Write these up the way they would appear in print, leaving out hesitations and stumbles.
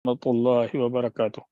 Rahmatullahi wa barakatuh.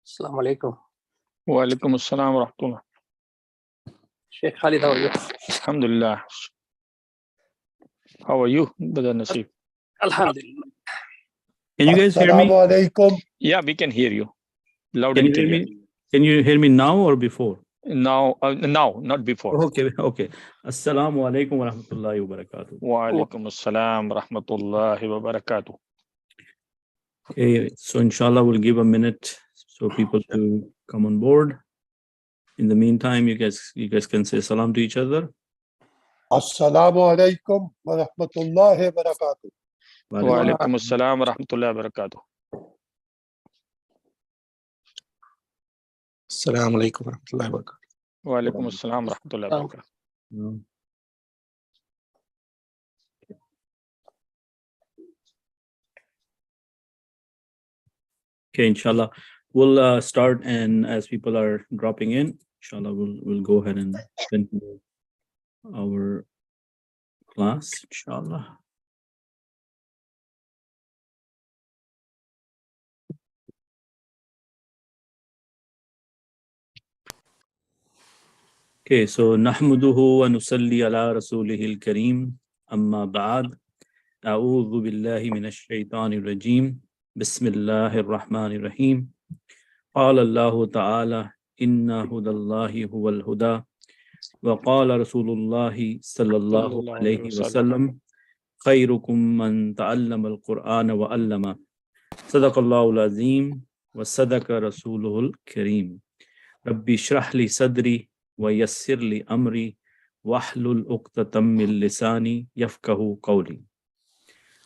Assalamu alaikum. Wa alaikum assalam wa rahmatullah. Sheikh Khalid, how are you? Alhamdulillah. How are you, Brother Nasib? Alhamdulillah. Can you guys hear me? Assalamu alaikum. Yeah, we can hear you. Loud Can and you hear clear. me? Can you hear me now or before? Now, not before. Okay. Assalamu alaikum wa rahmatullahi wa barakatuh. Wa alaikum assalam wa rahmatullahi wa barakatuh. Okay, so inshallah we'll give a minute so people to come on board. In the meantime, you guys can say salam to each other. Assalamu alaikum wa rahmatullahi wa barakatuh. Wa alaikum assalam wa rahmatullahi wa barakatuh. Assalamu alaikum wa rahmatullahi wa barakatuh. Wa alaikum assalam wa rahmatullahi wa barakatuh. Okay, inshallah we'll start, and as people are dropping in, inshallah we'll go ahead and continue our class, inshallah. Okay, so nahmaduhu wa nusalli ala rasulihil kareem, amma ba'd, a'udhu billahi minash shaitanir rajim, bismillahir rahmanir rahim. Qala Allahu ta'ala, inna hudallahi huwal huda, wa qala rasulullahi sallallahu alayhi wa sallam, khayrukum man ta'allama al-Qur'ana wa 'allama. Sadaqallahu al-azim wa sadaqa rasuluhul kareem. Rabbi shrah li sadri wa yassir li amri wahlul uqtatam min lisani yafqahu qawli.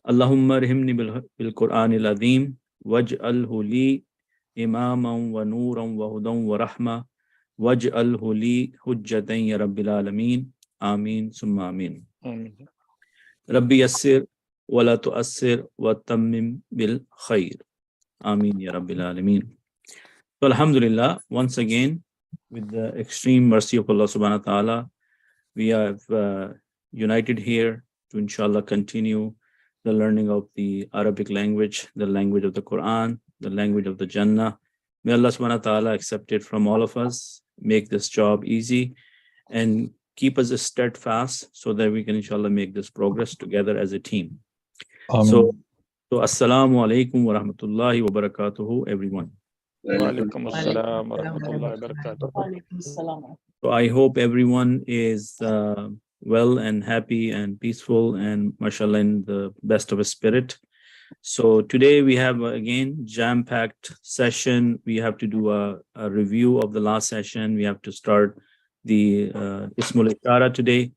Allahumma arhamni bil Qur'anil azim waj'alhu li imaman wa nuran wa hudan wa rahma waj'alhu li hujjatan ya rabbil alamin. Ameen summa ameen. Rabbi yassir wa la tu'assir wa tammim bil khair. Ameen ya rabbil alamin. So alhamdulillah, once again, with the extreme mercy of Allah subhanahu wa ta'ala, we have united here to inshallah continue the learning of the Arabic language, the language of the Quran, the language of the Jannah. May Allah subhanahu wa ta'ala accept it from all of us, make this job easy, and keep us steadfast so that we can inshallah make this progress together as a team. So assalamu alaikum wa rahmatullahi wa barakatuhu, everyone. Wa alaikum assalam wa rahmatullahi wa barakatuh. So I hope everyone is well and happy and peaceful and mashallah in the best of a spirit. So today we have again jam-packed session. We have to do a review of the last session. We have to start the Ismul Ishara today,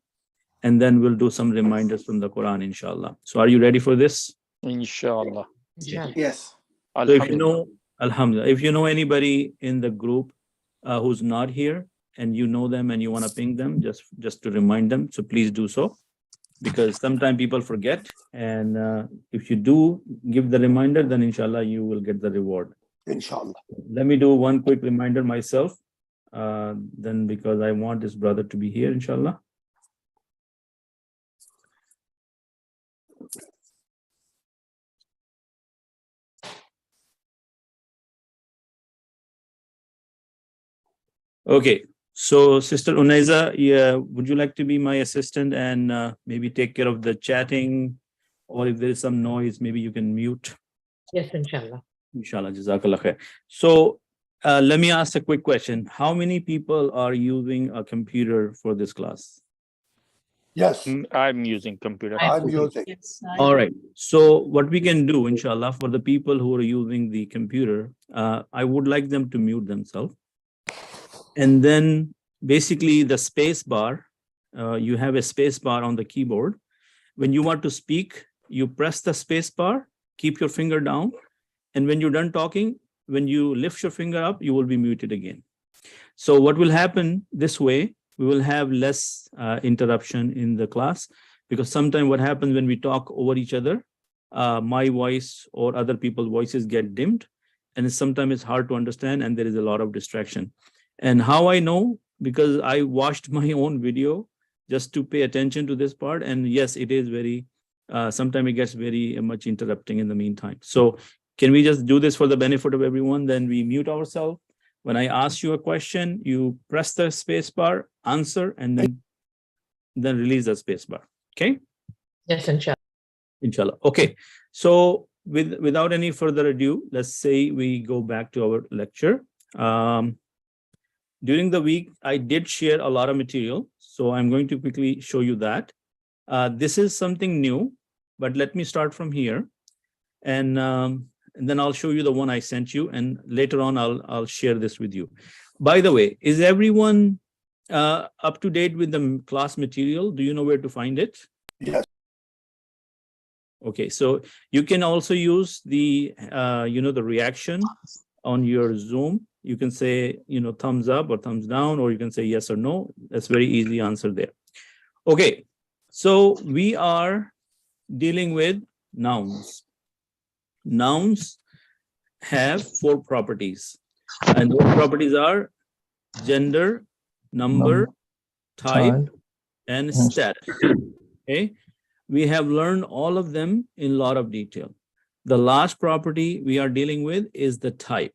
and then we'll do some reminders from the Quran, inshallah. So are you ready for this? Inshallah. Yes. So if you know, alhamdulillah, if you know anybody in the group who's not here and you know them and you want to ping them just to remind them, so please do so. because sometimes people forget. And if you do give the reminder, then inshallah you will get the reward. Inshallah. Let me do one quick reminder myself, then because I want this brother to be here, inshallah. Okay, so Sister Unaiza, yeah, would you like to be my assistant and maybe take care of the chatting, or if there is some noise, maybe you can mute? Yes, inshallah. Inshallah, Jazakallah khair. So let me ask a quick question. How many people are using a computer for this class? Yes, I'm using computer. I'm using. All right. So what we can do, inshallah, for the people who are using the computer, I would like them to mute themselves. And then basically the space bar, you have a space bar on the keyboard. When you want to speak, you press the space bar, keep your finger down. And when you're done talking, when you lift your finger up, you will be muted again. So what will happen this way, we will have less interruption in the class, because sometimes what happens when we talk over each other, my voice or other people's voices get dimmed, and sometimes it's hard to understand and there is a lot of distraction. And how I know? Because I watched my own video just to pay attention to this part. And yes, it is very, sometimes it gets very much interrupting in the meantime. So can we just do this for the benefit of everyone? Then we mute ourselves. When I ask you a question, you press the space bar, answer, and then release the space bar. Okay? Yes, inshallah. Inshallah. Okay. So without any further ado, let's say we go back to our lecture. During the week, I did share a lot of material, so I'm going to quickly show you that. This is something new, but let me start from here, and then I'll show you the one I sent you, and later on I'll share this with you. By the way, is everyone up to date with the class material? Do you know where to find it? Yes. Okay, so you can also use the the reaction on your Zoom. You can say, thumbs up or thumbs down, or you can say yes or no. That's very easy answer there. Okay, so we are dealing with nouns. Nouns have 4 properties, and those properties are gender, number, type, and status. Okay, we have learned all of them in a lot of detail. The last property we are dealing with is the type.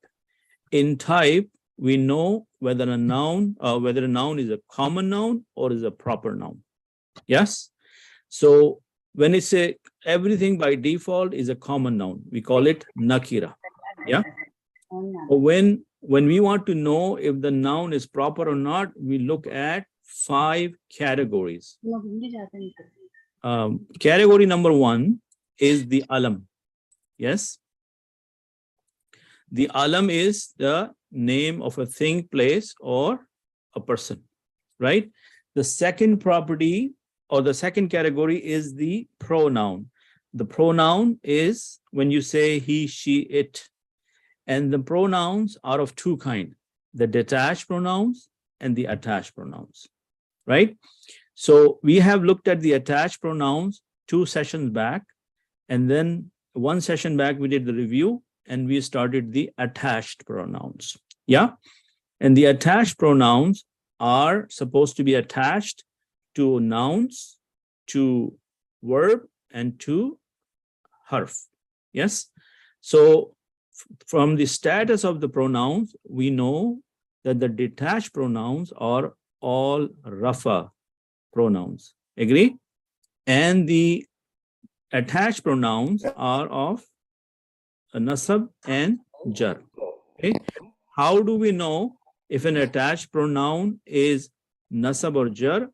In type, we know whether a noun is a common noun or is a proper noun. Yes. So when it's everything by default is a common noun, we call it nakira. Yeah. When we want to know if the noun is proper or not, we look at 5 categories. Category number 1 is the alam. Yes. The alam is the name of a thing, place, or a person, right? The second property or the second category is the pronoun. The pronoun is when you say he, she, it. And the pronouns are of 2 kinds, the detached pronouns and the attached pronouns, right? So we have looked at the attached pronouns 2 sessions back, and then 1 session back we did the review, and we started the attached pronouns. Yeah. And the attached pronouns are supposed to be attached to nouns, to verb, and to harf. Yes. So from the status of the pronouns, we know that the detached pronouns are all rafa pronouns. Agree? And the attached pronouns are of nasab and jar. Okay. How do we know if an attached pronoun is nasab or jar?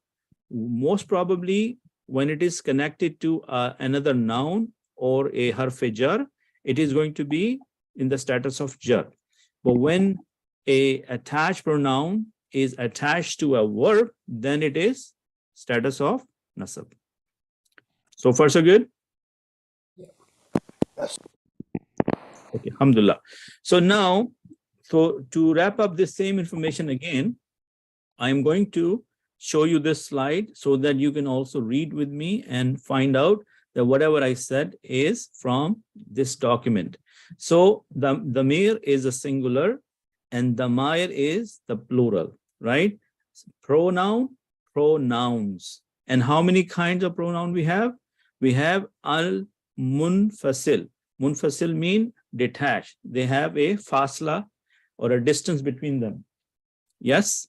Most probably when it is connected to another noun or a harf jar, it is going to be in the status of jar. But when a attached pronoun is attached to a verb, then it is status of nasab. So far so good? Yes. Okay, alhamdulillah. So now, to wrap up the same information again, I'm going to show you this slide so that you can also read with me and find out that whatever I said is from this document. So the damir is a singular and damair is the plural, right? Pronoun, pronouns. And how many kinds of pronoun we have? We have al-munfasil. Munfasil mean detached. They have a fasla or a distance between them. Yes.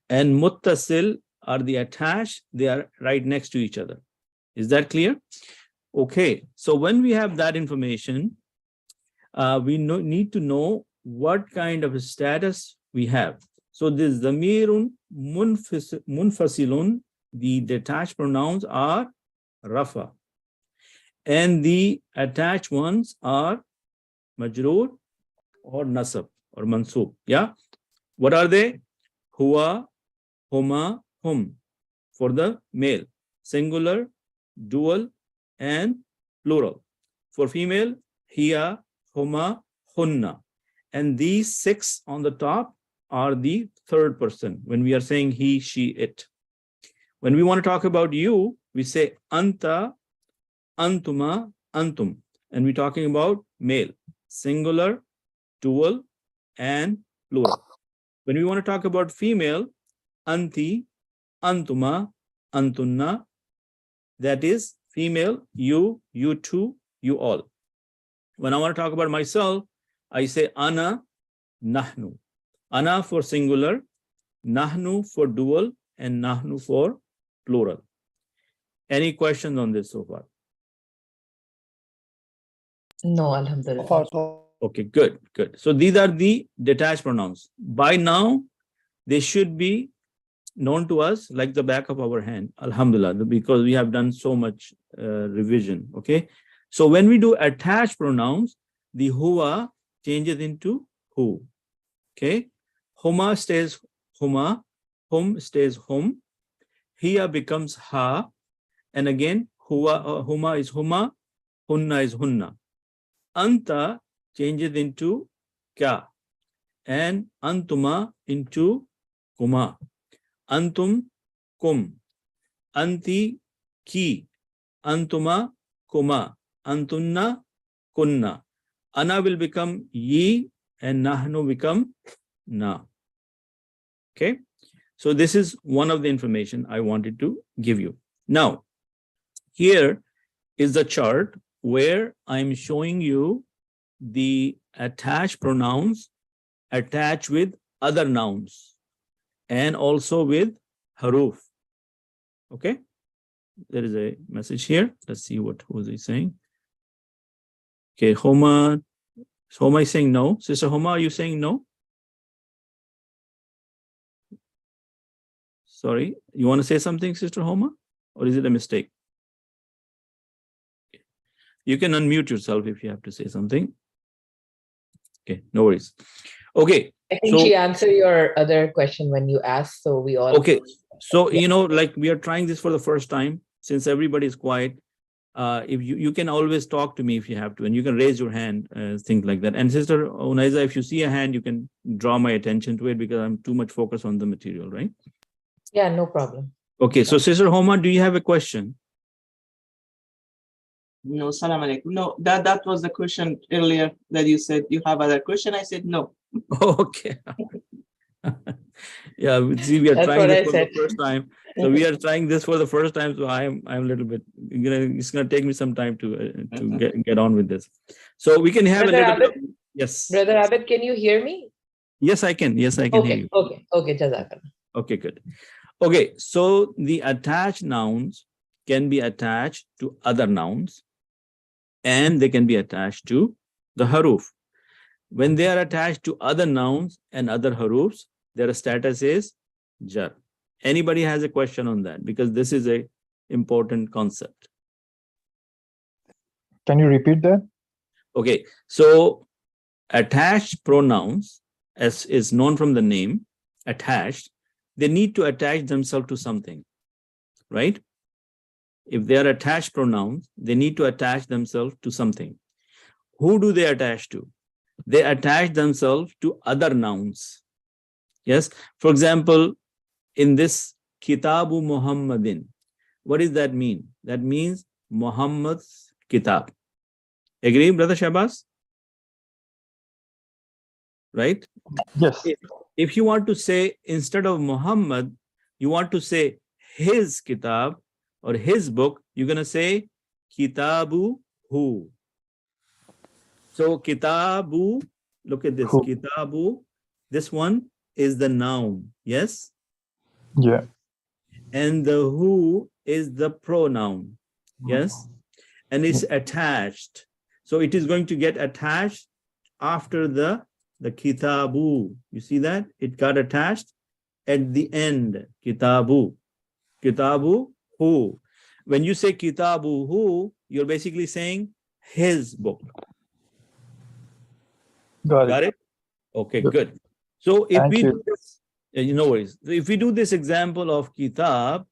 And muttasil are the attached. They are right next to each other. Is that clear? Okay. So when we have that information, we need to know what kind of a status we have. So this zamirun munfasilun, the detached pronouns are rafa. And the attached ones are majroor or nasab or mansub. Yeah. What are they? Huwa, huma, hum for the male, singular, dual, and plural. For female, hiya, huma, hunna. And these 6 on the top are the third person when we are saying he, she, it. When we want to talk about you, we say anta, antuma, antum. And we're talking about male, singular, dual, and plural. When we want to talk about female, anti, antuma, antunna, that is female, you, you two, you all. When I want to talk about myself, I say ana, nahnu. Ana for singular, nahnu for dual, and nahnu for plural. Any questions on this so far? No, alhamdulillah. So far, so Okay, good, good. So these are the detached pronouns. By now, they should be known to us like the back of our hand, alhamdulillah, because we have done so much revision, okay? So when we do attached pronouns, the huwa changes into hu, okay? Huma stays huma, hum stays hum, hiya becomes ha, and again, huwa, huma is huma, hunna is hunna. Anta changes into kya, and antuma into kuma. Antum, kum. Anti, ki. Antuma, kuma. Antunna, kunna. Ana will become ye, and nahnu become na. Okay. So this is one of the information I wanted to give you. Now, here is the chart where I'm showing you the attached pronouns attached with other nouns and also with haruf. Okay. There is a message here. Let's see what was he saying. Okay, Homa is saying no. Sister Homa, are you saying no? Sorry, you want to say something, Sister Homa? Or is it a mistake? You can unmute yourself if you have to say something. Okay, no worries. Okay. I think she answered your other question when you asked, so we all... Okay, so, you know, like we are trying this for the first time, since everybody is quiet. If you can always talk to me if you have to, and you can raise your hand, things like that. And Sister Unaiza, if you see a hand, you can draw my attention to it because I'm too much focused on the material, right? Yeah, no problem. Okay, so Sister Homa, do you have a question? No, salam alaikum. No, that was the question earlier that you said you have other question. I said no. Okay. Yeah, see, we are trying this for the first time. So we are trying this for the first time. So I'm a little bit, it's gonna take me some time to get on with this. So we can have Brother a little Abid, bit of, yes. Brother Abid, can you hear me? Yes, I can. Yes, I can hear you. Okay, Jazakallah. Okay, good. Okay, so the attached nouns can be attached to other nouns and they can be attached to the haruf. When they are attached to other nouns and other harufs, their status is jar. Anybody has a question on that? Because this is a important concept. Can you repeat that? Okay, so attached pronouns, as is known from the name, attached, they need to attach themselves to something, right? If they are attached pronouns, they need to attach themselves to something. Who do they attach to? They attach themselves to other nouns. Yes, for example, in this Kitabu Muhammadin. What does that mean? That means Muhammad's kitab. Agree, Brother Shabazz? Right? Yes. If you want to say, instead of Muhammad, you want to say his kitab or his book, you're going to say Kitabu hu. So Kitabu, look at this. Who. Kitabu, this one is the noun. Yes? Yeah. And the who is the pronoun. Yes? And it's attached. So it is going to get attached after the kitabu. You see that? It got attached at the end. Kitabu. Kitabu hu. When you say kitabu hu, you're basically saying his book. Got it? Okay, good. So if Thank we you. do this, no worries. So if we do this example of kitab,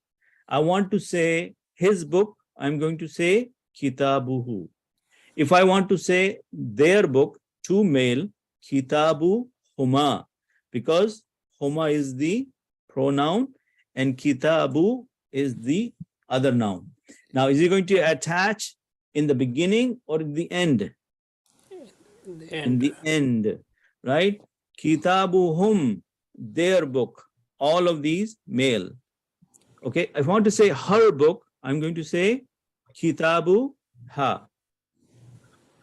I want to say his book, I'm going to say kitabuhu. If I want to say their book, to male, kitabu huma, because huma is the pronoun and kitabu is the other noun. Now, is he going to attach in the beginning or in the end? In the end, right? Kitabuhum, their book, all of these male. Okay, if I want to say her book, I'm going to say Kitabu ha,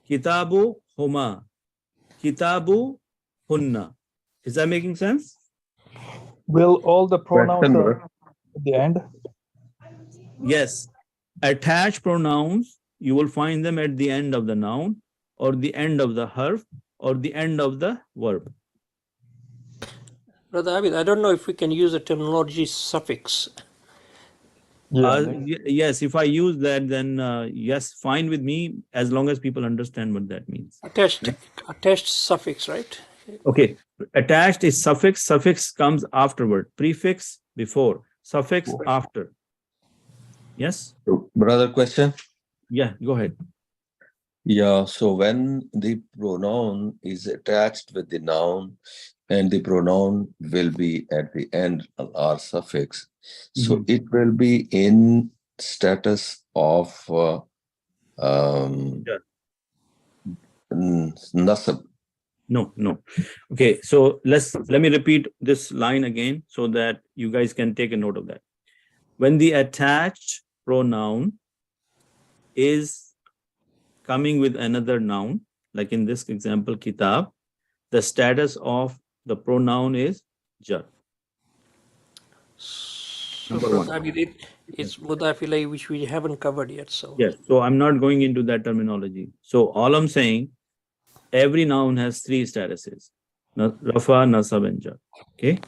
Kitabu huma, Kitabu hunna. Is that making sense? Will all the pronouns are at the end? Yes. Attached pronouns, you will find them at the end of the noun or the end of the harf or the end of the verb. Brother Abid, I don't know if we can use the terminology suffix. Yeah. Yes, if I use that, then yes, fine with me, as long as people understand what that means. Attached suffix, right? Okay, attached is suffix. Suffix comes afterward. Prefix before. Suffix after. Yes? Brother, question? Yeah, go ahead. Yeah, so when the pronoun is attached with the noun and the pronoun will be at the end or suffix, so it will be in status of nasab. No. Okay, so let me repeat this line again so that you guys can take a note of that. When the attached pronoun is coming with another noun, like in this example, kitab, the status of the pronoun is jar. So Brother Abid, it's mudaf ilayhi, which we haven't covered yet. So yes, so I'm not going into that terminology. So all I'm saying, every noun has three statuses: rafa, nasab, and jar. Okay,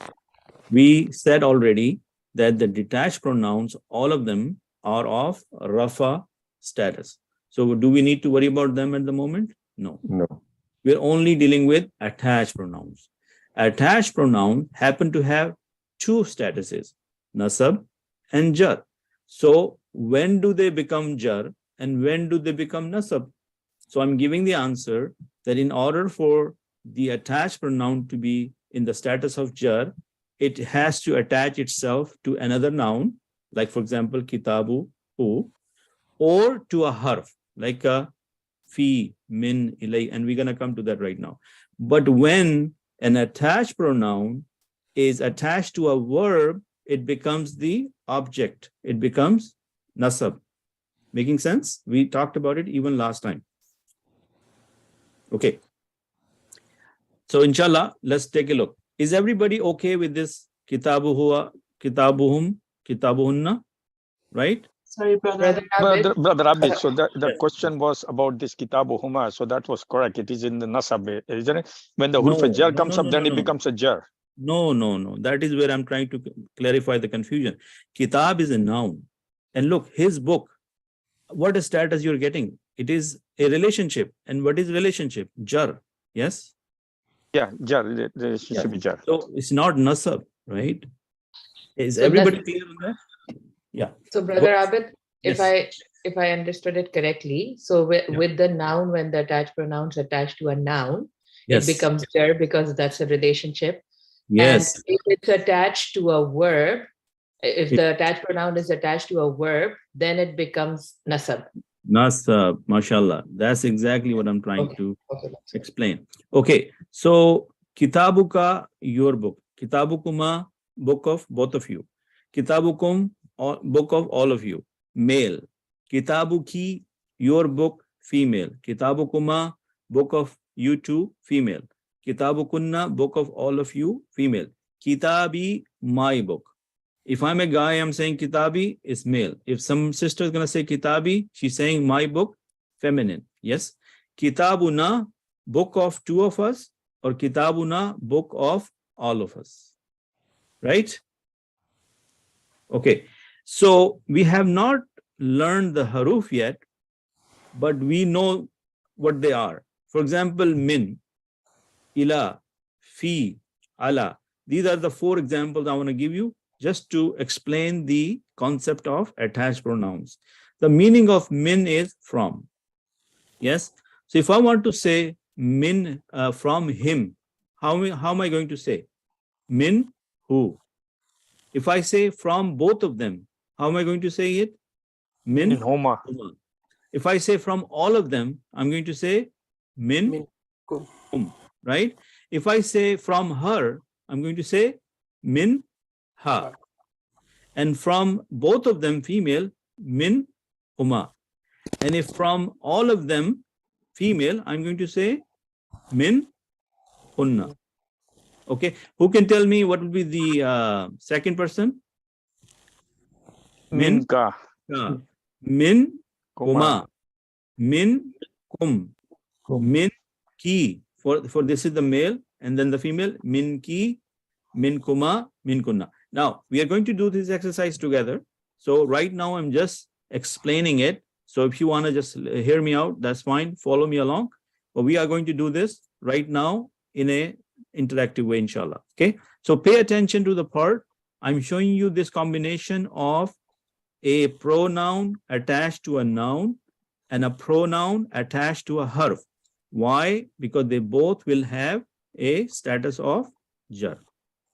we said already that the detached pronouns, all of them are of rafa status. So do we need to worry about them at the moment? No. We're only dealing with attached pronouns. Attached pronouns happen to have two statuses, nasab and jar. So when do they become jar and when do they become nasab? So I'm giving the answer that in order for the attached pronoun to be in the status of jar, it has to attach itself to another noun, like for example, kitabu, hu, or to a harf, like a fi, min, ilay, and we're going to come to that right now. But when an attached pronoun is attached to a verb, it becomes the object. It becomes nasab. Making sense? We talked about it even last time. Okay. So inshallah, let's take a look. Is everybody okay with this kitabu huwa, kitabuhum, kitabuhunna? Right? Sorry, brother. Brother Abid, so the question was about this Kitabu Huma, so that was correct. It is in the nasab, isn't it? When the huruf jar comes up, then it becomes a jar. No. That is where I'm trying to clarify the confusion. Kitab is a noun. And look, his book, what a status you're getting. It is a relationship. And what is relationship? Jar. Yes? Yeah, jar. It should be jar. So it's not nasab, right? Is So everybody clear on that? Yeah. So Brother Abid, Yes. if I understood it correctly, so with the noun, when the attached pronoun's attached to a noun, Yes. it becomes jar because that's a relationship. Yes. And if it's attached to a verb, If the attached pronoun is attached to a verb, then it becomes nasab. Nasab, mashallah. That's exactly what I'm trying to Okay. explain. Okay, so kitabuka, your book. Kitabukuma, book of both of you. Kitabukum, book of all of you, male. Kitabuki, your book, female. Kitabukuma, book of you two, female. Kitabukunna, book of all of you, female. Kitabi, my book. If I'm a guy, I'm saying kitabi is male. If some sister is going to say kitabi, she's saying my book, feminine. Yes. Kitabuna, book of two of us, or kitabuna, book of all of us. Right? Okay. So we have not learned the haruf yet, but we know what they are. For example, min, ila, fi, ala. These are the 4 examples I want to give you, just to explain the concept of attached pronouns. The meaning of min is from. Yes. So if I want to say min from him, how am I going to say? Min who? If I say from both of them, how am I going to say it? Min Homa. huma. If I say from all of them, I'm going to say min hum. Right? If I say from her, I'm going to say min ha. And from both of them female, min huma. And if from all of them female, I'm going to say min hunna. Okay, who can tell me what will be the second person? Min Minka. ka. Min kuma. Min kum. Min ki. For this is the male, and then the female, min ki, min kuma, min kunna. Now, we are going to do this exercise together. So right now, I'm just explaining it. So if you want to just hear me out, that's fine. Follow me along. But we are going to do this right now in a interactive way, inshallah. Okay. So pay attention to the part. I'm showing you this combination of a pronoun attached to a noun and a pronoun attached to a harf. Why? Because they both will have a status of jar.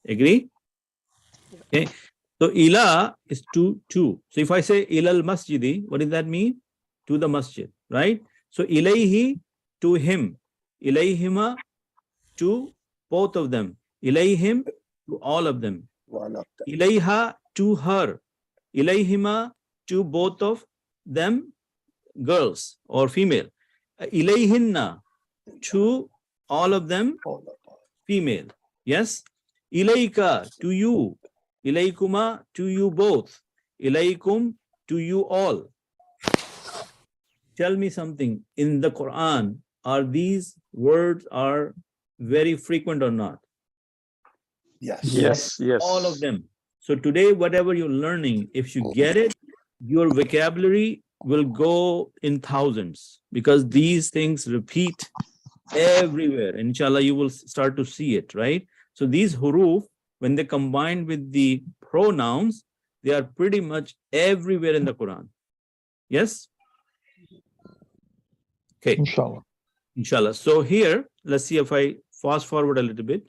Agree? Okay. So ila is to. So if I say ilal masjidi, what does that mean? To the masjid, right? So ilayhi, to him. Ilayhima, to both of them. Ilayhim, to all of them. Ilayha, to her. Ilayhima, to both of them, girls or female. Ilayhinna, to all of them, female. Yes. Ilayka, to you. Ilaykuma, to you both. Ilaykum, to you all. Tell me something. In the Quran, are these words are very frequent or not? Yes. All of them. So today, whatever you're learning, if you get it, your vocabulary will go in thousands, because these things repeat everywhere. Inshallah, you will start to see it, right? So these huruf, when they combine with the pronouns, they are pretty much everywhere in the Quran. Yes? Okay. Inshallah. So here, let's see if I fast forward a little bit.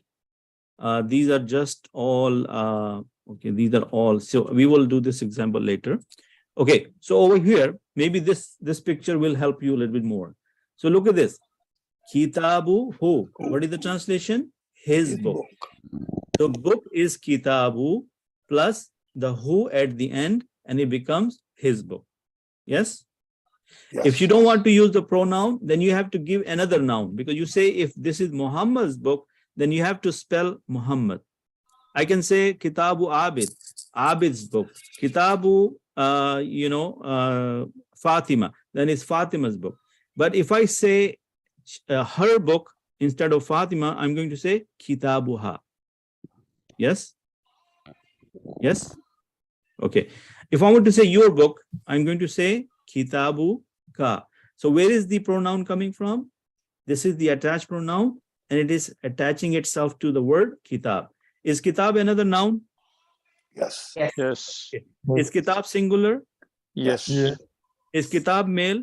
These are just all, okay, these are all. So we will do this example later. Okay, so over here, maybe this picture will help you a little bit more. So look at this. Kitabu, who? What is the translation? His book. So book is kitabu plus the who at the end, and it becomes his book. Yes? If you don't want to use the pronoun, then you have to give another noun, because you say if this is Muhammad's book, then you have to spell Muhammad. I can say Kitabu Abid, Abid's book. Kitabu, Fatima, then it's Fatima's book. But if I say her book instead of Fatima, I'm going to say Kitabuha. Yes? Yes? Okay. If I want to say your book, I'm going to say Kitabu ka. So where is the pronoun coming from? This is the attached pronoun, and it is attaching itself to the word kitab. Is kitab another noun? Yes. Is kitab singular? Yes. Is kitab male?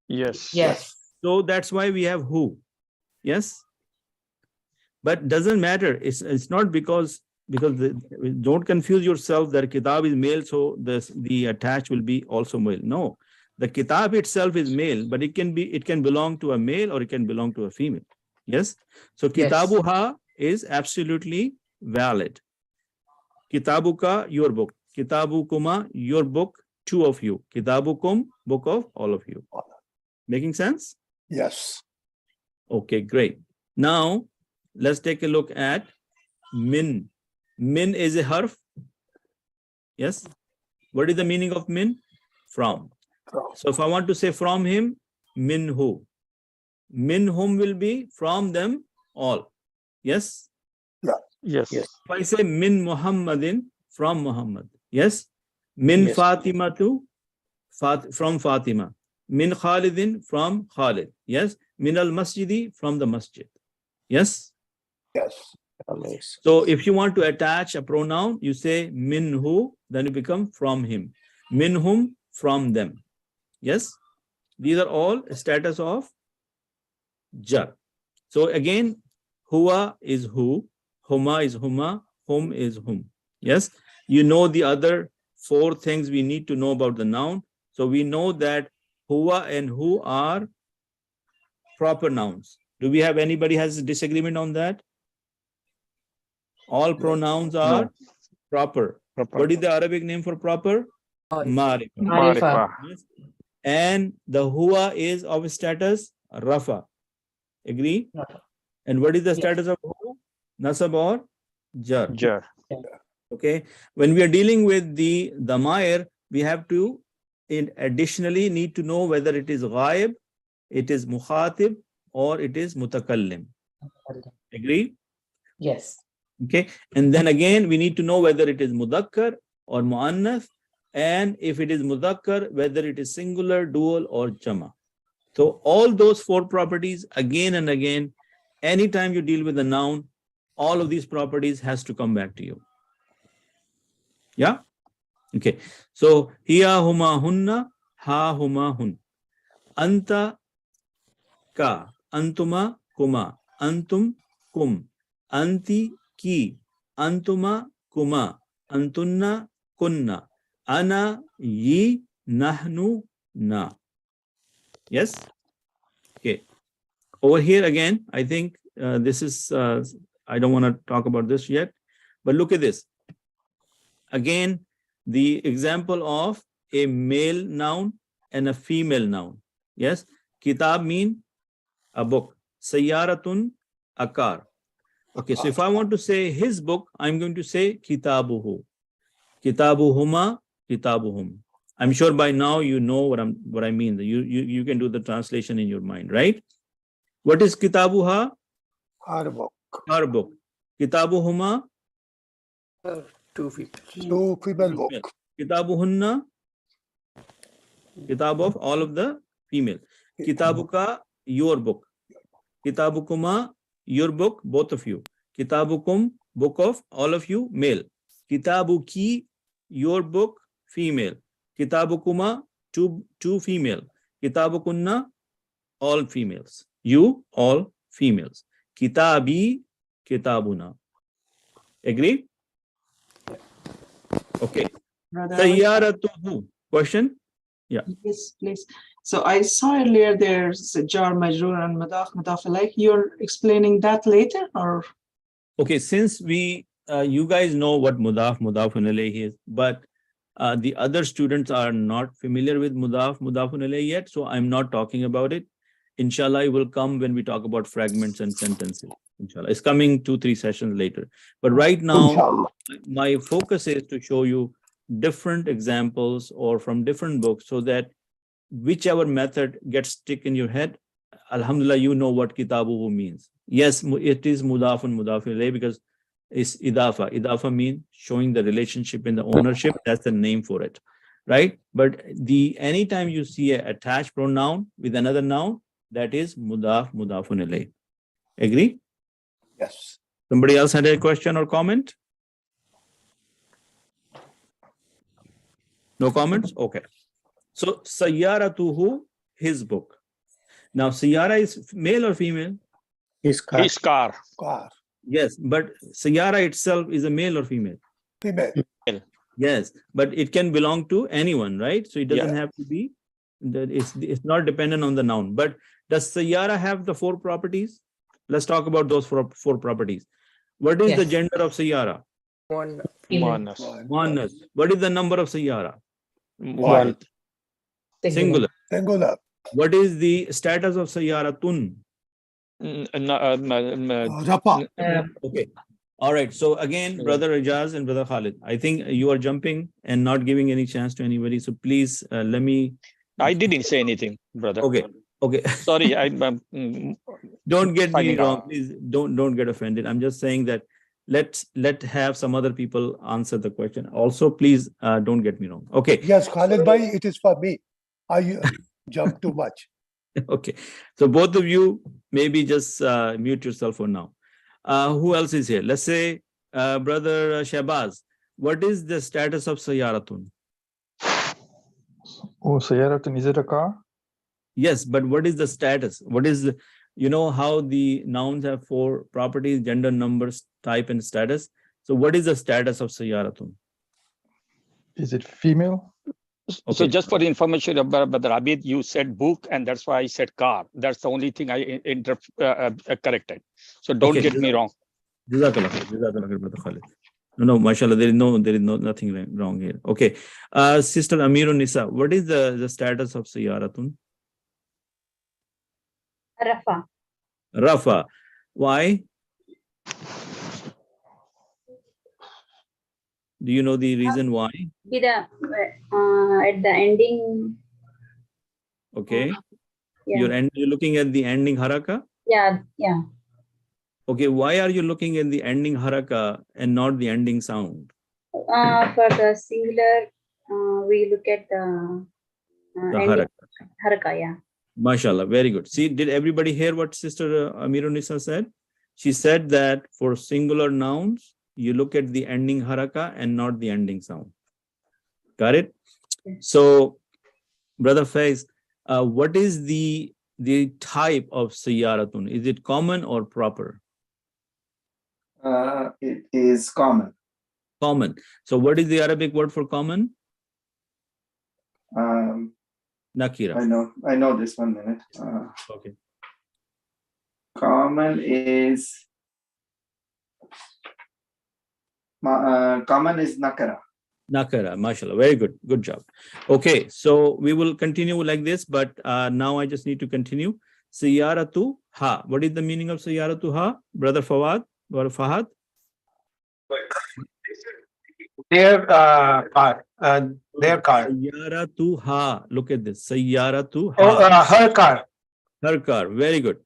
Yes. So that's why we have who. Yes? But doesn't matter. It's not because because don't confuse yourself that kitab is male, so the attached will be also male. No, the kitab itself is male, but it can belong to a male or it can belong to a female. Yes. So kitabuha is absolutely valid. Kitabuka, your book. Kitabukuma, your book, two of you. Kitabukum, book of all of you. Making sense? Yes. Okay, great. Now let's take a look at min. Min is a harf. Yes. What is the meaning of min? From. So if I want to say from him, min who? Min whom will be from them all. Yes. Yes. Yes. If I say min Muhammadin, from Muhammad. Yes. Min Yes. Fatima to from Fatima. Min Khalidin, from Khalid. Yes. Min al Masjidi, from the masjid. Yes. Yes. So if you want to attach a pronoun, you say min who, then you become from him. Min whom, from them. Yes. These are all status of jar. So again, huwa is who, huma is huma, whom is whom. Yes. You know the other four things we need to know about the noun. So we know that huwa and who are proper nouns. Do we have anybody has a disagreement on that? All pronouns are proper. What is the Arabic name for proper? Marifa. Marifa. Yes. And the huwa is of status rafa. Agree? And what is the status of who? Nasab or jar. Jar. Okay. When we are dealing with the damair, we have to additionally need to know whether it is ghaib, it is mukhatib, or it is mutakallim. Agree? Yes. Okay. And then again, we need to know whether it is mudakkar or muannath, and if it is mudakkar, whether it is singular, dual, or jama. So all those four properties, again and again, anytime you deal with a noun, all of these properties has to come back to you. Yeah? Okay. So, hiya huma hunna, ha huma hun. Anta ka, antuma kuma, antum kum, anti ki, antuma kuma, antunna kunna, ana yi, nahnu na. Yes? Okay. Over here again, I think this is, I don't want to talk about this yet, but look at this. Again, the example of a male noun and a female noun. Yes? Kitab mean a book. Sayyaratun, a car. Okay, so if I want to say his book, I'm going to say kitabuhu. Kitabuhuma, kitabuhum. I'm sure by now you know what I mean. You can do the translation in your mind, right? What is kitabuha? Her book. Her book. Kitabuhuma? Two people. Two female book. Kitabuhunna? Kitab of all of the female. Kitabuka, your book. Kitabukuma, your book, both of you. Kitabukum, book of all of you, male. Kitabuki, your book, female. Kitabukuma, two female. Kitabukunna, all females. You, all females. Kitabi, kitabuna. Agree? Okay. Sayyaratuhu. Question? Yeah. Yes, please. So I saw earlier there's a jar, majroor, and madaf, madaf alayh. You're explaining that later, or? Okay, since you guys know what mudafun alayhi is, but the other students are not familiar with mudafun alayhi yet, so I'm not talking about it. Inshallah, it will come when we talk about fragments and sentences. Inshallah, it's coming 2-3 sessions later. But right now, Inshallah. my focus is to show you different examples or from different books, so that whichever method gets stick in your head, alhamdulillah, you know what kitabuhu means. Yes, it is mudafun alayhi because it's idafa. Idafa means showing the relationship in the ownership. That's the name for it, right? But anytime you see an attached pronoun with another noun, that is mudafun alayhi. Agree? Yes. Somebody else had a question or comment? No comments? Okay. So sayyaratuhu, his book. Now sayyara is male or female? His car. His car. Car. Yes, but Sayyara itself is a male or female? Female. Yes, but it can belong to anyone, right? So it doesn't Yeah. have to be, it's not dependent on the noun. But does Sayyara have the 4 properties? Let's talk about those four properties. What is the Yes. gender of Sayyara? One. Female. Muannas. What is the number of Sayyara? One. Singular. Singular. What is the status of Sayyaratun? Rapa. Okay. All right. So again, Brother Rajaz and Brother Khalid, I think you are jumping and not giving any chance to anybody. So please let me. I didn't say anything, brother. Okay. Okay. Sorry, Don't get me finding wrong. out. Please don't get offended. I'm just saying that let have some other people answer the question. Also, please don't get me wrong. Okay. Yes, Khalid Bhai, it is for me. I jump too much. Okay. So both of you maybe just mute yourself for now. Who else is here? Let's say Brother Shahbaz. What is the status of Sayyaratun? Oh, Sayyaratun, is it a car? Yes, but what is the status? What is, you know, how the nouns have 4 properties, gender, numbers, type, and status. So what is the status of Sayyaratun? Is it female? Okay. So just for the information of Brother Abid, you said book, and that's why I said car. That's the only thing I corrected. So don't Okay. get me wrong. Jazakallah khair. Jazakallah khair, Brother Khalid. No, mashallah, there is nothing wrong here. Okay. Sister Amirun Nisa, what is the status of Sayyaratun? Rafa. Rafa. Why? Do you know the reason why? With the at the ending. Okay. Yeah. You're looking at the ending haraka? Yeah. Okay, why are you looking at the ending haraka and not the ending sound? For the singular, we look at the ending haraka. Yeah. Mashallah, very good. See, did everybody hear what Sister Amirunisa said? She said that for singular nouns, you look at the ending haraka and not the ending sound. Got it? So, Brother Faiz, what is the type of Sayyaratun? Is it common or proper? It is common. Common. So what is the Arabic word for common? Nakira. I know this 1 minute. Okay. Common is nakara. Nakara, mashallah. Very good. Good job. Okay, so we will continue like this, but now I just need to continue. Sayyaratu ha. What is the meaning of Sayyaratu ha? Brother Fawad or Fahad? Their car. Their car. Sayyaratu ha. Look at this. Sayyaratu ha. Oh, her car. Her car. Very good.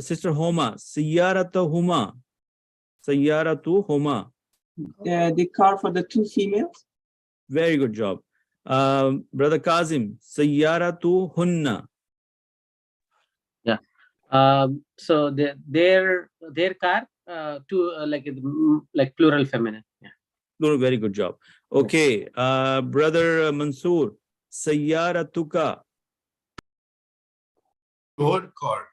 Sister Homa. Sayyaratu huma. Sayyaratu huma. The car for the 2 females. Very good job. Brother Kazim. Sayyaratu hunna. Yeah. So their car like plural feminine. Yeah. Plural, very good job. Okay. Brother Mansoor. Sayyaratuka. Your car.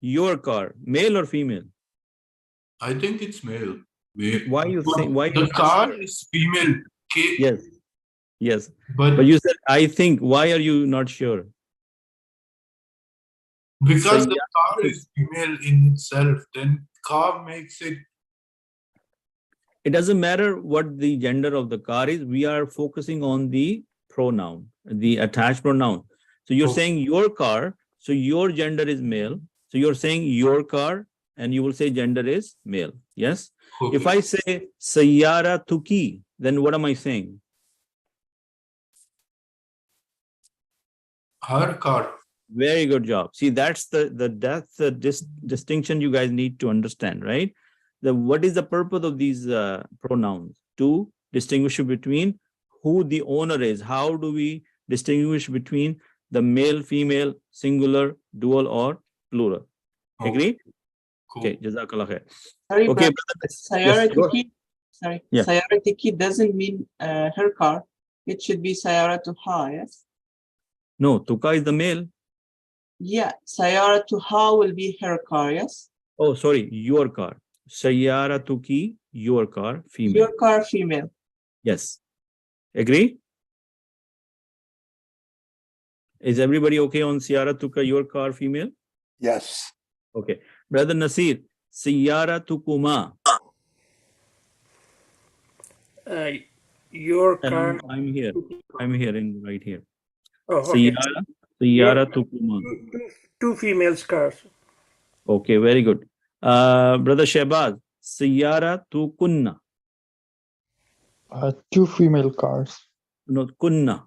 Your car. Male or female? I think it's male. Why you think? Why the car is female? Yes. Yes. But you said, I think. Why are you not sure? Because the car is female in itself, then car makes it. It doesn't matter what the gender of the car is. We are focusing on the pronoun, the attached pronoun. So you're saying your car. So your gender is male. So you're saying your car, and you will say gender is male. Yes. Okay. If I say Sayyara Tuki, then what am I saying? Her car. Very good job. See, that's the distinction you guys need to understand, right? What is the purpose of these pronouns? To distinguish between who the owner is. How do we distinguish between the male, female, singular, dual, or plural? Agree? Cool. Okay, Jazakallah khair. Sorry, Okay, Sayyaratiki doesn't mean her car. It should be Sayyaratuha, yes? No, Tuka is the male. Yeah, Sayyaratuha will be her car, yes? Oh, sorry, your car. Sayyaratuki, your car, female. Your car, female. Yes. Agree? Is everybody okay on Sayyaratuka, your car, female? Yes. Okay. Brother Nasir, Sayyaratukuma. Your car. I'm here. I'm here in right here. Oh, okay. Sayyaratukuma. Two females cars. Okay, very good. Brother Shehbaz, Sayyaratukunna. Two female cars. No, kunna.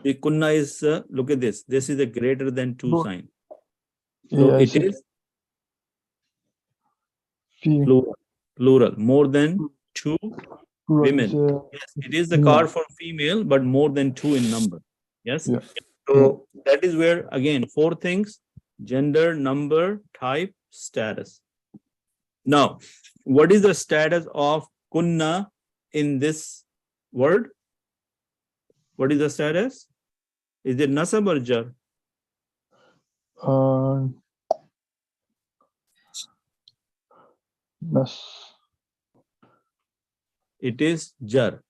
The kunna is, look at this. This is a greater than 2 sign. So Yeah, it is plural, more than 2 women. Yes, it is the car for female, but more than 2 in number. Yes. Yeah. So that is where, again, 4 things: gender, number, type, status. Now, what is the status of kunna in this word? What is the status? Is it nasab or jar? It is jar.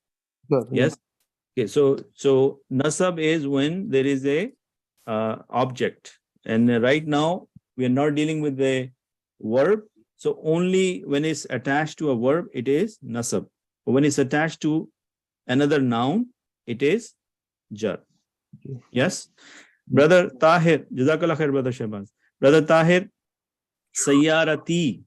Yes. Okay. So nasab is when there is a object, and right now we are not dealing with the verb. So only when it's attached to a verb, it is nasab. When it's attached to another noun, it is jar. Yes. Brother Tahir, Jazakallah khair, Brother Shehbaz. Brother Tahir, Sayyarati.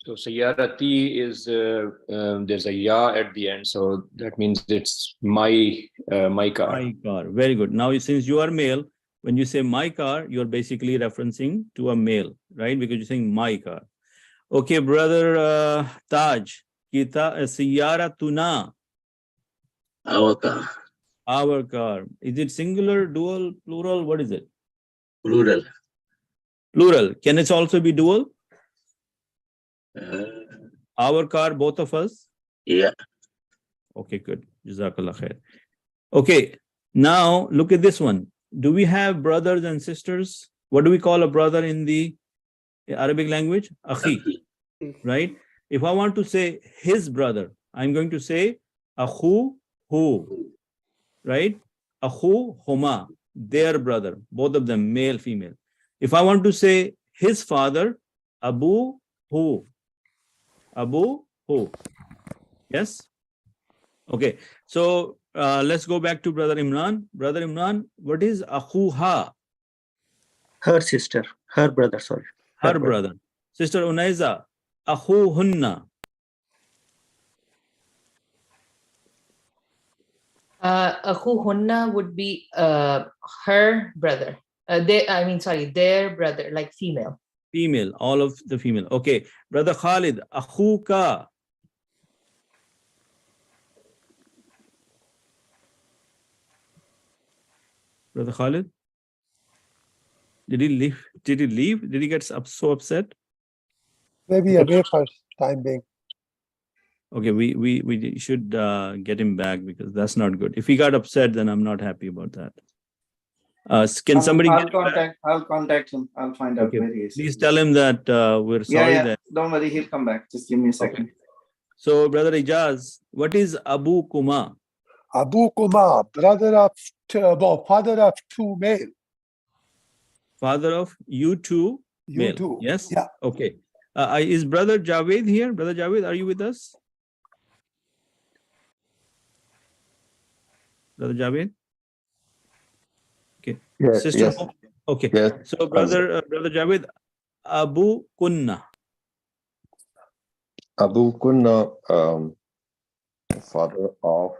So Sayyarati is there's a ya at the end, so that means it's my car. My car. Very good. Now, since you are male, when you say my car, you're basically referencing to a male, right? Because you're saying my car. Okay, Brother Taj, Sayyaratuna. Our car. Our car. Is it singular, dual, plural? What is it? Plural. Plural. Can it also be dual? Our car, both of us? Yeah. Okay, good. Jazakallah khair. Okay, now look at this one. Do we have brothers and sisters? What do we call a brother in the Arabic language? Akhi. Right? If I want to say his brother, I'm going to say Akhu hu. Right? Akhu huma. Their brother. Both of them, male, female. If I want to say his father, Abu hu. Abu hu. Yes? Okay. So let's go back to Brother Imran. Brother Imran, what is akhuha? Her sister. Her brother, sorry. Her brother. Sister Unaiza, akhuhunna. Akhuhunna would be her brother. Their brother, like female. Female, all of the female. Okay. Brother Khalid, akhuka. Brother Khalid? Did he leave? Did he leave? Did he get so upset? Maybe away for time being. Okay, we should get him back, because that's not good. If he got upset, then I'm not happy about that. Can somebody I'll contact him. I'll find out where he is. Please tell him that we're sorry. Yeah. Don't worry, he'll come back. Just give me a second. Okay. So, Brother Ijaz, what is Abu Kuma? Abu Kuma, father of 2 male. Father of you two male. You two. Yes? Yeah. Okay. Is Brother Javed here? Brother Javed, are you with us? Brother Javed? Okay. Yes, Sister. yes. Okay. Yes. So, Brother Javed, Abu Kunna. Abu Kunna, father of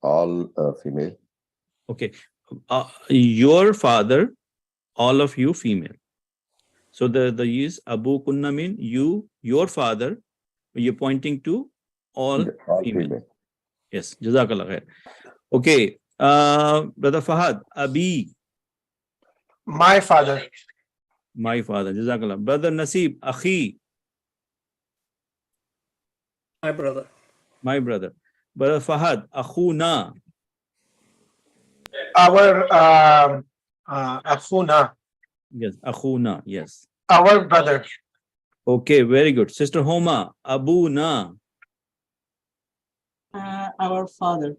all female. Okay. Your father, all of you female. So the use Abu Kunna mean you, your father, you're pointing to all female. Yes. Jazakallah khair. Okay. Brother Fahad, Abi. My father. My father. Jazakallah. Brother Nasib, Akhi. My brother. My brother. Brother Fahad, Akhuna. our akhuna, Yes, akhuna, yes. our brother. Okay, very good. Sister Homa, abuna. Our father.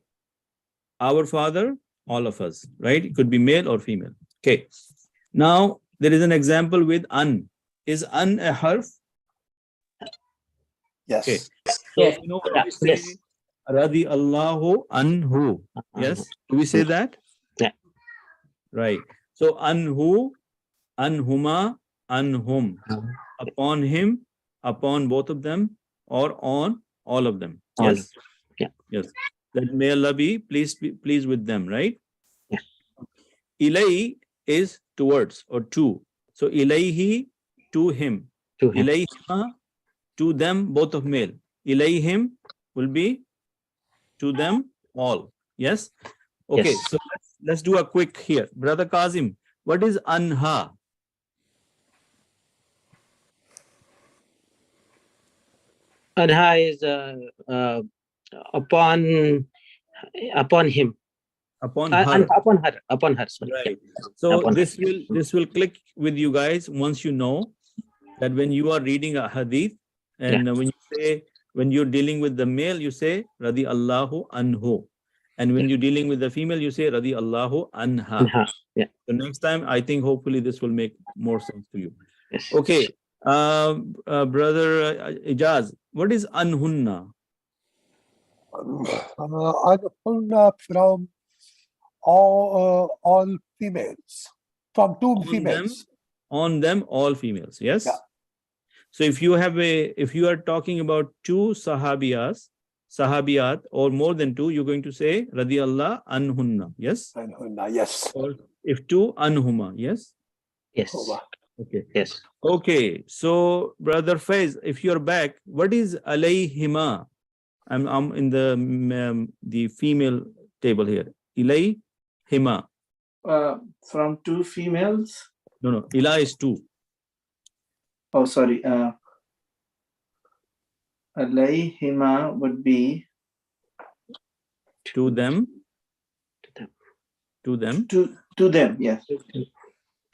Our father, all of us, right? It could be male or female. Okay. Now, there is an example with an. Is an a harf? Yes. Okay. So, Yes. you know, when we say Radi Allahu anhu. Yes. Do we say that? Yeah. Right. So, anhu, anhuma, anhum. Upon him, upon both of them, or on all of them. All Yes. of them. Yeah. Yes. That may Allah be pleased with them, right? Yeah. Ilay is towards or to. So ilayhi, to him. To him. Ilayhima, to them, both of male. Ilayhim will be to them all. Yes. Okay. Yes. So let's do a quick here. Brother Kazim, what is anha? Anha is upon him. Upon her. Upon her. Sorry. Right. Yeah. So Upon this her. will click with you guys once you know that when you are reading a hadith and when you're dealing with the male, you say Radi Allahu anhu. And when you're dealing with the female, you say Radi Allahu anha. Yeah. So next time, I think hopefully this will make more sense to you. Yes. Okay. Brother Ijaz, what is anhunna? Anhunna from all females. From two females. On them, all females. Yes. Yeah. So if you are talking about two sahabiyat or more than two, you're going to say radiyallahu anhunna. Yes. Anhunna, yes. Or if two, anhuma. Yes. Yes. Okay. Yes. Okay. So brother Faiz, if you're back, what is alayhima? I'm in the female table here. Ilayhima. From two females. No. Ila is two. Oh, sorry. Alayhima would be to them. To them, yes.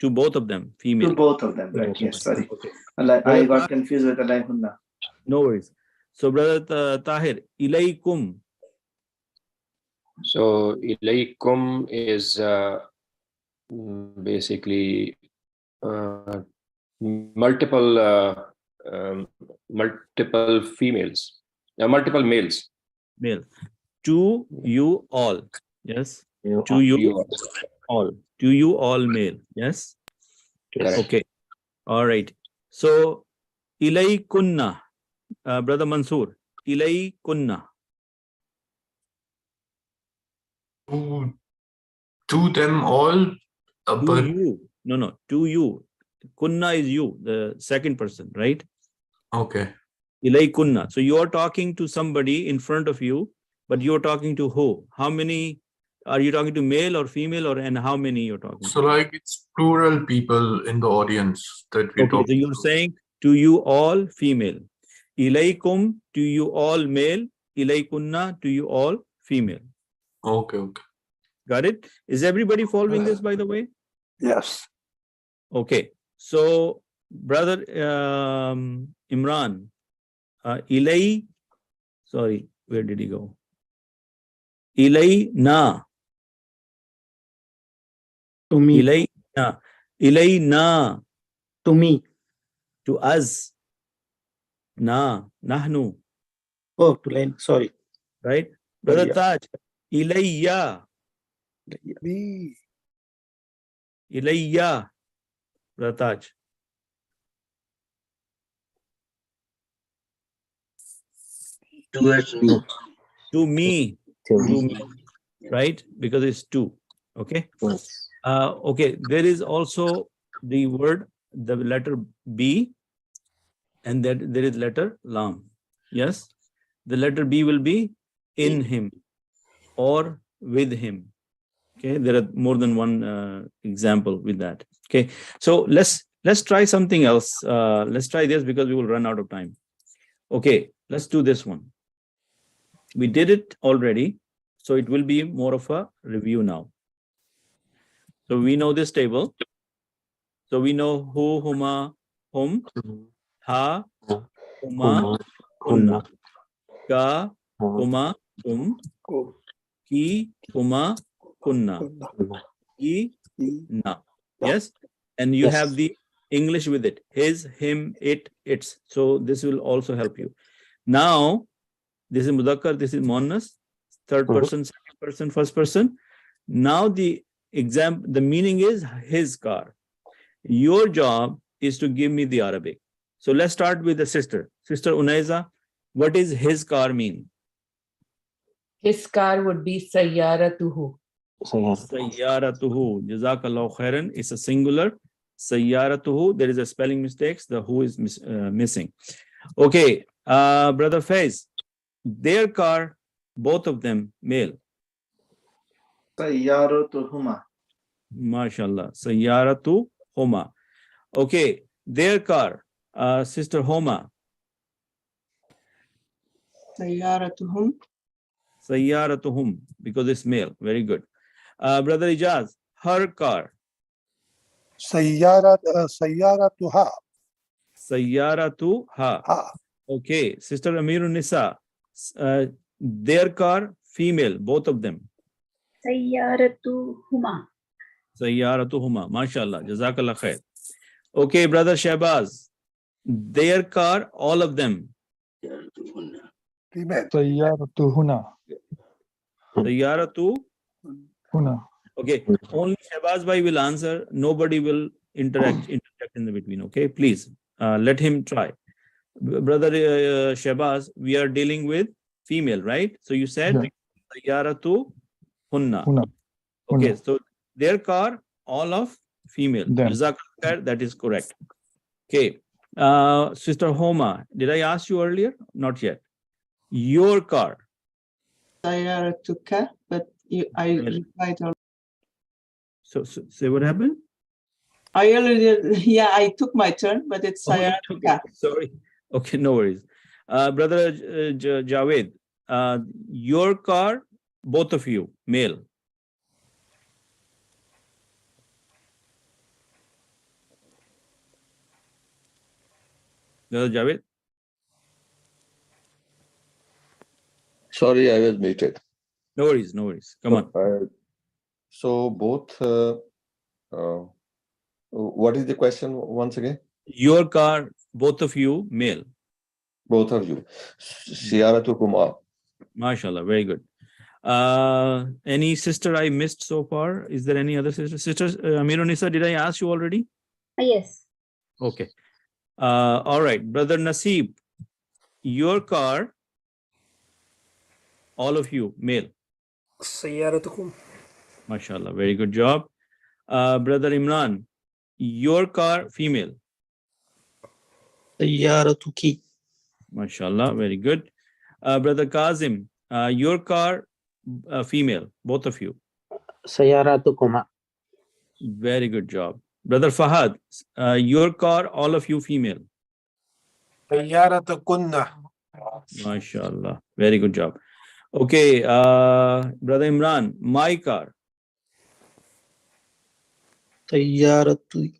To both of them, female. To both of them, right? Yes, sorry. Okay. I got confused with alayhunna. No worries. So, brother Tahir, ilaykum. So, ilaykum is basically multiple females, multiple males. Male. To you all. Yes. To you all. To you all male. Yes. Correct. Okay. All right. So, ilaykunna. Brother Mansoor. Ilaykunna. To them all. To you. No. To you. Kunna is you, the second person, right? Okay. Ilaykunna. So you are talking to somebody in front of you, but you're talking to who? How many? Are you talking to male or female, and how many you're talking So to? like it's plural people in the audience that we talk. So you're saying to you all female. Ilaykum, to you all male. Ilaykunna, to you all female. Okay. Got it? Is everybody following this, by the way? Yes. Okay. So, brother Imran, sorry, where did he go? Ilayna. To me. Ilayna. To me. To us. Nahnu. Oh, to line. Sorry. Right? Brother Yeah. Taj, ilayya. Me. Ilayya. Brother Taj. Towards me. To me. To me. Right? Because it's two. Okay? Okay. There is also the word, the letter B, and that there is letter lam. Yes? The letter B will be in him or with him. Okay? There are more than one example with that. Okay? So let's try something else. Let's try this because we will run out of time. Okay, let's do this one. We did it already, so it will be more of a review now. So we know this table. So we know who, huma, hum, ha, huma, hunna, ka, huma, ki, huma, kunna, ki, na. Yes? And you have the English with it. His, him, it, its. So this will also help you. Now, this is Mudakkar, this is Muannas, third person, second person, first person. Now the meaning is his car. Your job is to give me the Arabic. So let's start with the sister. Sister Unaiza, what does his car mean? His car would be sayyaratuhu. Sayyaratuhu. Jazakallahu khairan. It's a singular. Sayyaratuhu. There is a spelling mistake. The who is missing. Okay. Brother Faiz, their car, both of them male. Sayyaratuhuma. MashaAllah. Sayyaratuhuma. Okay. Their car, Sister Homa. Sayyaratuhum. Sayyaratuhum, because it's male. Very good. Brother Ijaz, her car. Sayyaratuha. Sayyaratuha. Okay. Sister Amirun Nisa, their car, female, both of them. Sayyaratuhuma. Sayyaratuhuma. MashaAllah. Jazakallah khair. Okay, Brother Shahbaz, their car, all of them. Female. Sayyaratuhuna. Sayyaratuhuna. Okay. Only Shahbaz Bhai will answer. Nobody will interject in the between. Okay, please let him try. Brother Shahbaz, we are dealing with female, right? So you said Sayyaratuhunna. Okay, so their car, all of female. Jazakallah khair, that is correct. Okay. Sister Homa, did I ask you earlier? Not yet. Your car. Sayyaratuka, but I replied already. So say what happened? I already, yeah, I took my turn, but it's Sayyaratuka. Sorry. Okay, no worries. Brother Javed, your car, both of you, male. Brother Javed? Sorry, I was muted. No worries, no worries. Come on. So both, what is the question once again? Your car, both of you, male. Both of you. Sayyaratuhuma. MashaAllah, very good. Any sister I missed so far? Is there any other sister? Sister Amirunisa, did I ask you already? Yes. Okay. All right. Brother Naseeb, your car, all of you, male. Sayyaratukum. MashaAllah, very good job. Brother Imran, your car, female. Sayyaratuki. MashaAllah, very good. Brother Kazim, your car, female, both of you. Sayyaratukuma. Very good job. Brother Fahad, your car, all of you female. Sayyaratukunna. MashaAllah, very good job. Okay, Brother Imran, my car. Sayyarati.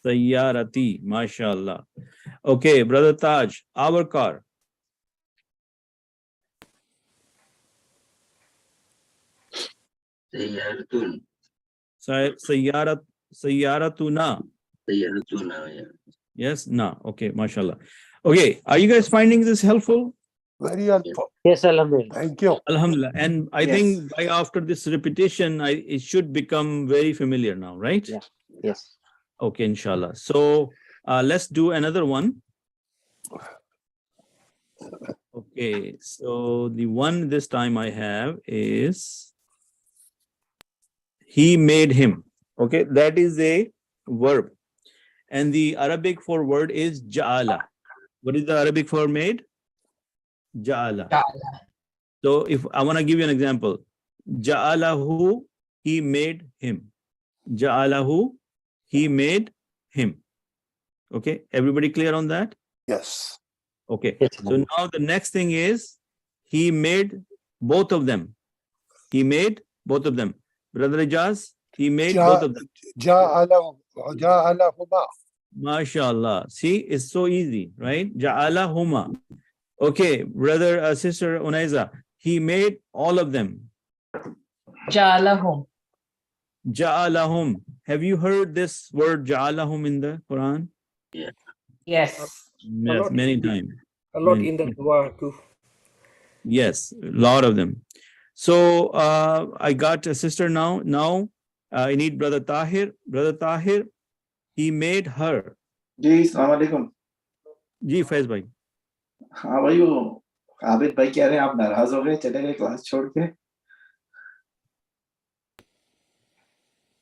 Sayyarati, MashaAllah. Okay, Brother Taj, our car. Sayyaratun. Sayyaratuna. Sayyaratuna, yeah. Yes, na. Okay, MashaAllah. Okay, are you guys finding this helpful? Very helpful. Yes, Alhamdulillah. Thank you. Alhamdulillah. And I think by after this repetition, it should become very familiar now, right? Yeah. Yes. Okay, inshallah. So let's do another one. Okay, so the one this time I have is he made him. Okay, that is a verb. And the Arabic for word is ja'ala. What is the Arabic for made? Ja'ala. So if I want to give you an example, ja'alahu, he made him. Ja'alahu, he made him. Okay, everybody clear on that? Yes. Okay, so now the next thing is he made both of them. He made both of them. Brother Ijaz, he made both of them. Ja'alahuma. MashaAllah. See, it's so easy, right? Ja'alahuma. Okay, brother, sister Unaiza, he made all of them. Ja'alahum. Ja'alahum. Have you heard this word Ja'alahum in the Quran? Yeah. Yes. Yes, many times. A lot Many. in the dua too. Yes, a lot of them. So I got a sister now. Now I need Brother Tahir. Brother Tahir, he made her. जी अस्सलाम वालेकुम जी फैज भाई. हाँ भाई वो आबिद भाई कह रहे हैं आप नाराज हो गए चले गए क्लास छोड़ के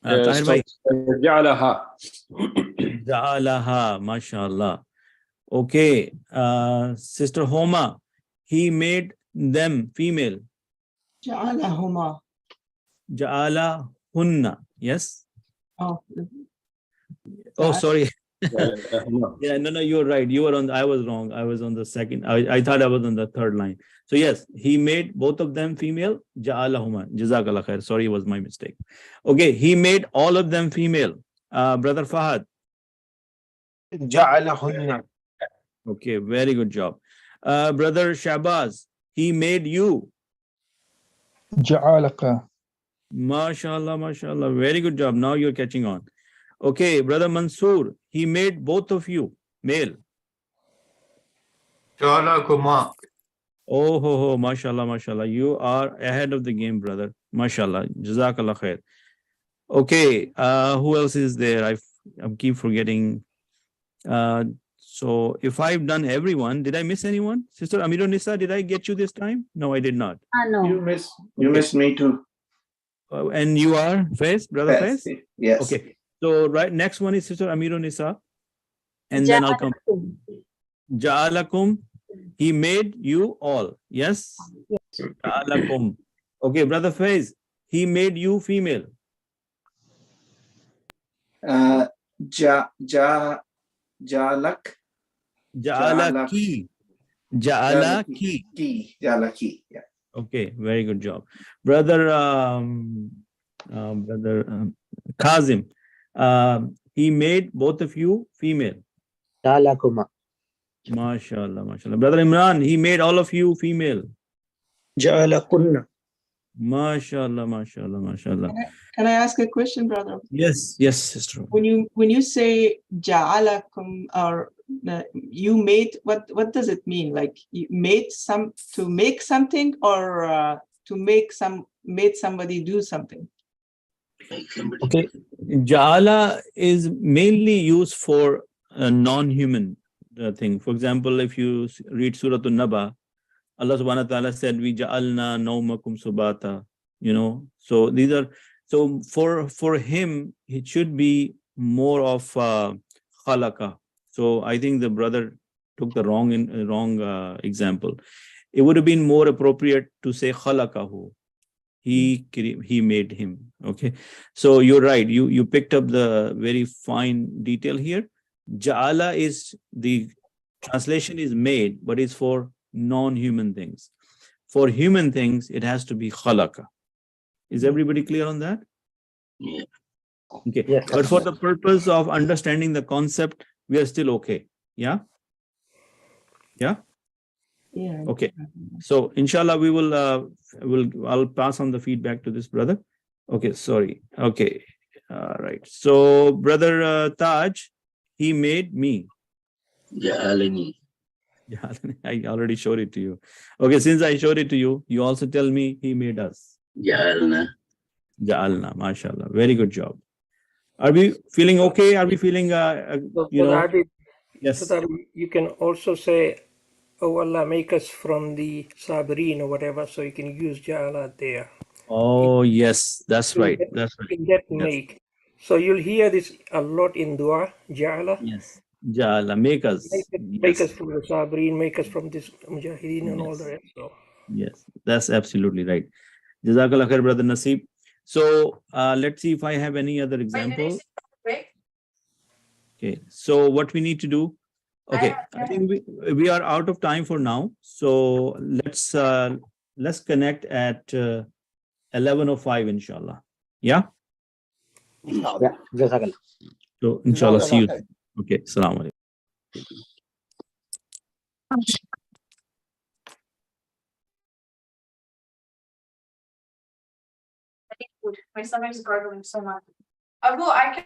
Tahir So, भाई. جعلها. Ja'alaha, mashallah. Okay, Sister Homa, he made them female. Ja'alahuma. Ja'ala hunna. Yes. Oh. Oh, sorry. Yeah, no, you're right. You were on. I was wrong. I was on the second. I thought I was on the third line. So yes, he made both of them female. Ja'alahuma. Jazakallah khair. Sorry, it was my mistake. Okay, he made all of them female. Brother Fahad. Ja'alahunna. Okay, very good job. Brother Shabazz, he made you. Ja'alaka. MashaAllah, mashallah. Very good job. Now you're catching on. Okay, Brother Mansoor, he made both of you male. Ja'alakuma. Oh, mashallah, mashallah. You are ahead of the game, brother. Mashallah. Jazakallah khair. Okay, who else is there? I keep forgetting. So if I've done everyone, did I miss anyone? Sister Amirun Nisa, did I get you this time? No, I did not. No. you miss me too And you are Faiz, Brother Faiz? yes Okay. So right next one is Sister Amirun Nisa. And then I'll come. Ja'alakum. He made you all. Yes? Ja'alakum. Okay, Brother Faiz, he made you female. Ja'alak Ja'alaki. Ja'alaki. Ja'alaki yeah Okay, very good job. Brother Kazim, he made both of you female. Ja'alakuma. MashaAllah, mashallah. Brother Imran, he made all of you female. Ja'alakunna. MashaAllah, mashallah, mashallah. Can I ask a question, brother? Yes, sister. When you say ja'alakum or you made, what does it mean? Like you made to make something or to made somebody do something? Okay, Ja'ala is mainly used for a non-human thing. For example, if you read Surah An-Naba, Allah subhanahu wa ta'ala said, "We ja'alna nawmakum subata." So these are, so for him, it should be more of khalaqa. So I think the brother took the wrong example. It would have been more appropriate to say khalaqahu. He made him. Okay. So you're right. You picked up the very fine detail here. Ja'ala is the translation is made, but it's for non-human things. For human things, it has to be khalaqa. Is everybody clear on that? Yeah. Okay. Yes. But for the purpose of understanding the concept, we are still okay. Yeah? Yeah? Yeah. Okay. So inshallah, we will I'll pass on the feedback to this brother. Okay, sorry. Okay. All right. So brother Taj, he made me. Ja'alani. I already showed it to you. Okay, since I showed it to you, you also tell me he made us. Ja'alna. Ja'alna, mashallah. Very good job. Are we feeling okay? Are we feeling, yes. So that you can also say, "Oh Allah, make us from the Sabirin," or whatever. So you can use Ja'ala there. Oh, yes, that's right. That's right. In that Yes. make. So you'll hear this a lot in dua, Ja'ala. Yes. Ja'ala, make us. Make us from the Sabirin, make us from this Mujahideen and all the rest. So. Yes, that's absolutely right. Jazakallah khair, brother Naseeb. So let's see if I have any other example. Okay, so what we need to do. Okay, I think we are out of time for now. So let's connect at 11:05, inshallah. Yeah? Yeah, Jazakallah. So, inshallah, see you. Jazakallah. Okay, Assalamu alaikum. My stomach's gurgling so much. Abu, I can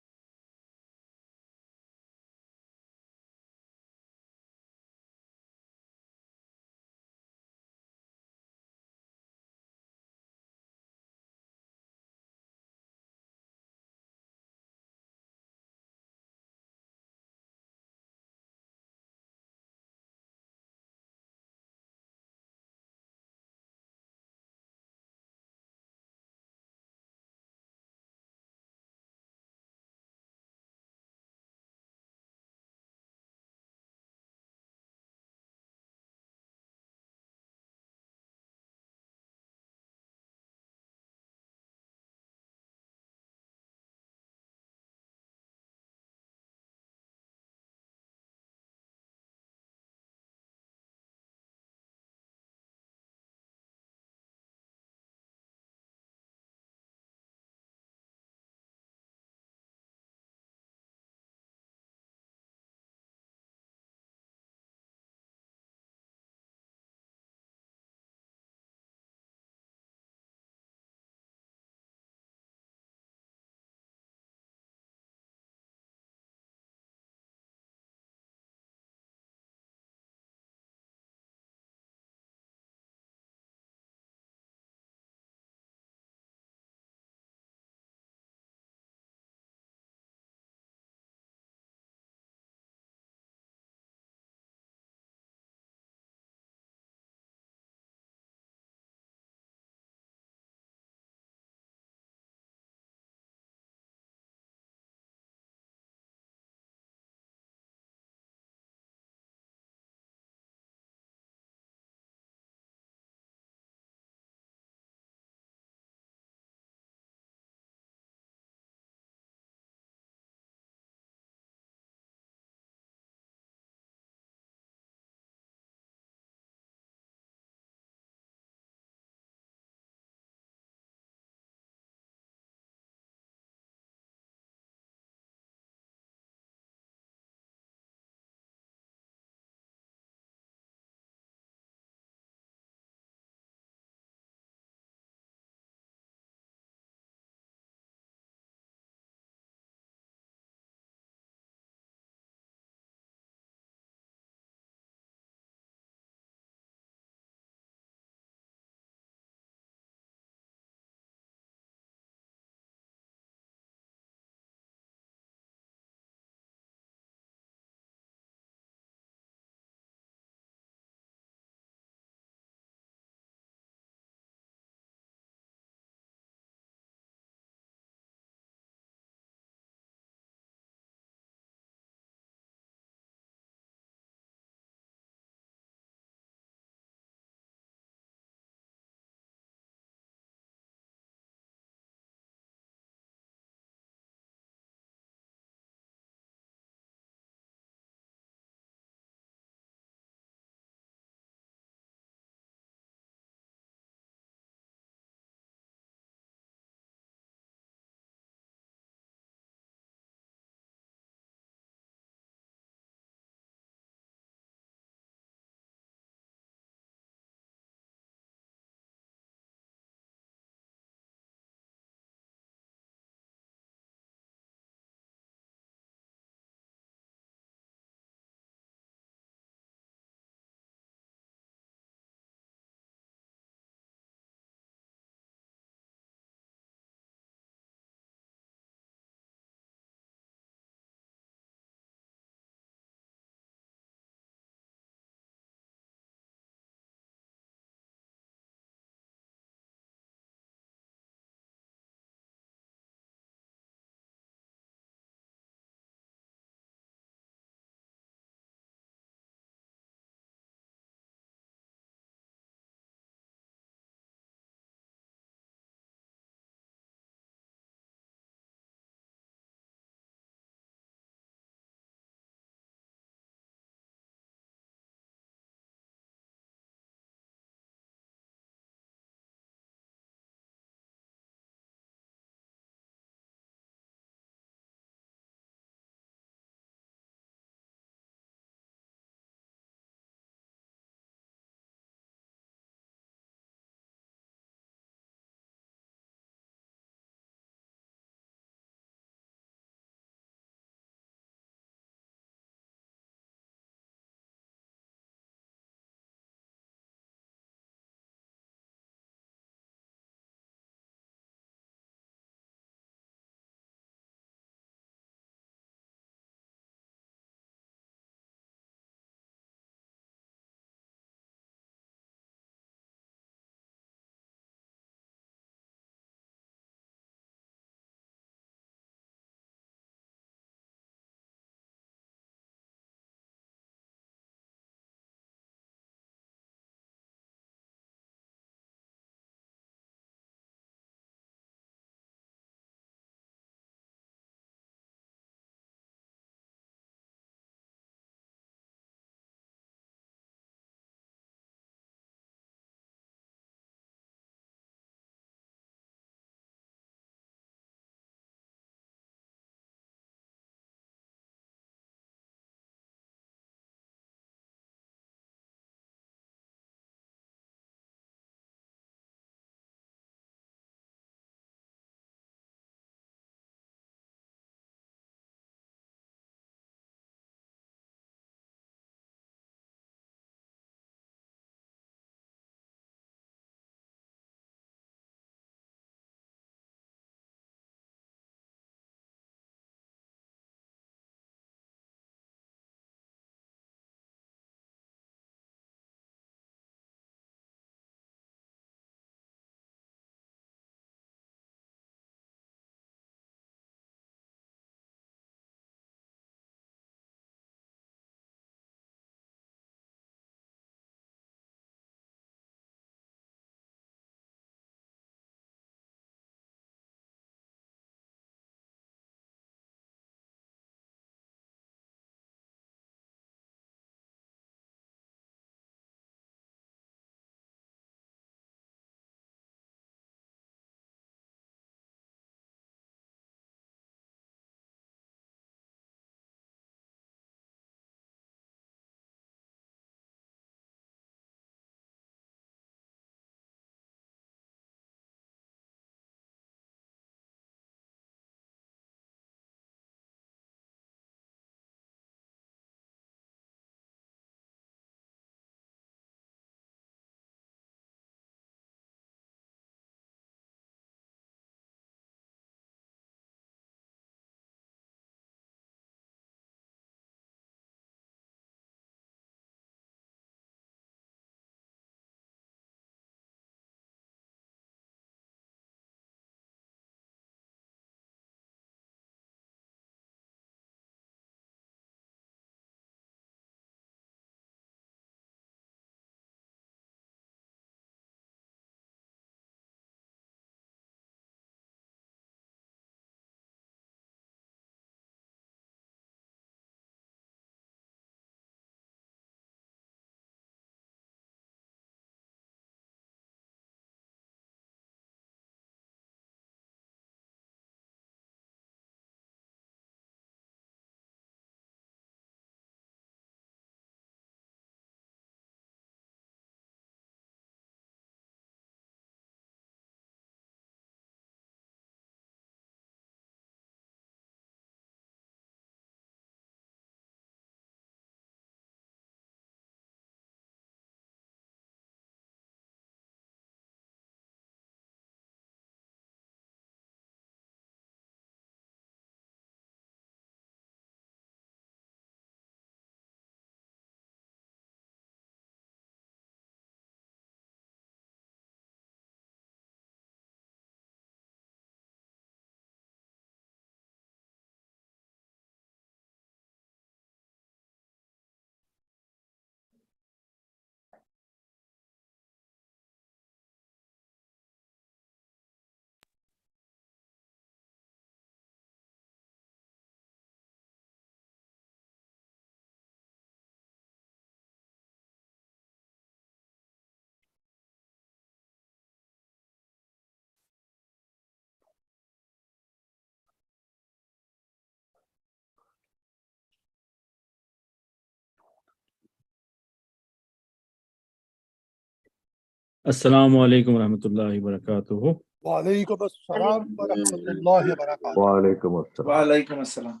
Assalamu alaikum wa rahmatullahi wa barakatuhu. Wa alaikum assalam wa rahmatullahi wa barakatuh. Wa alaikum assalam.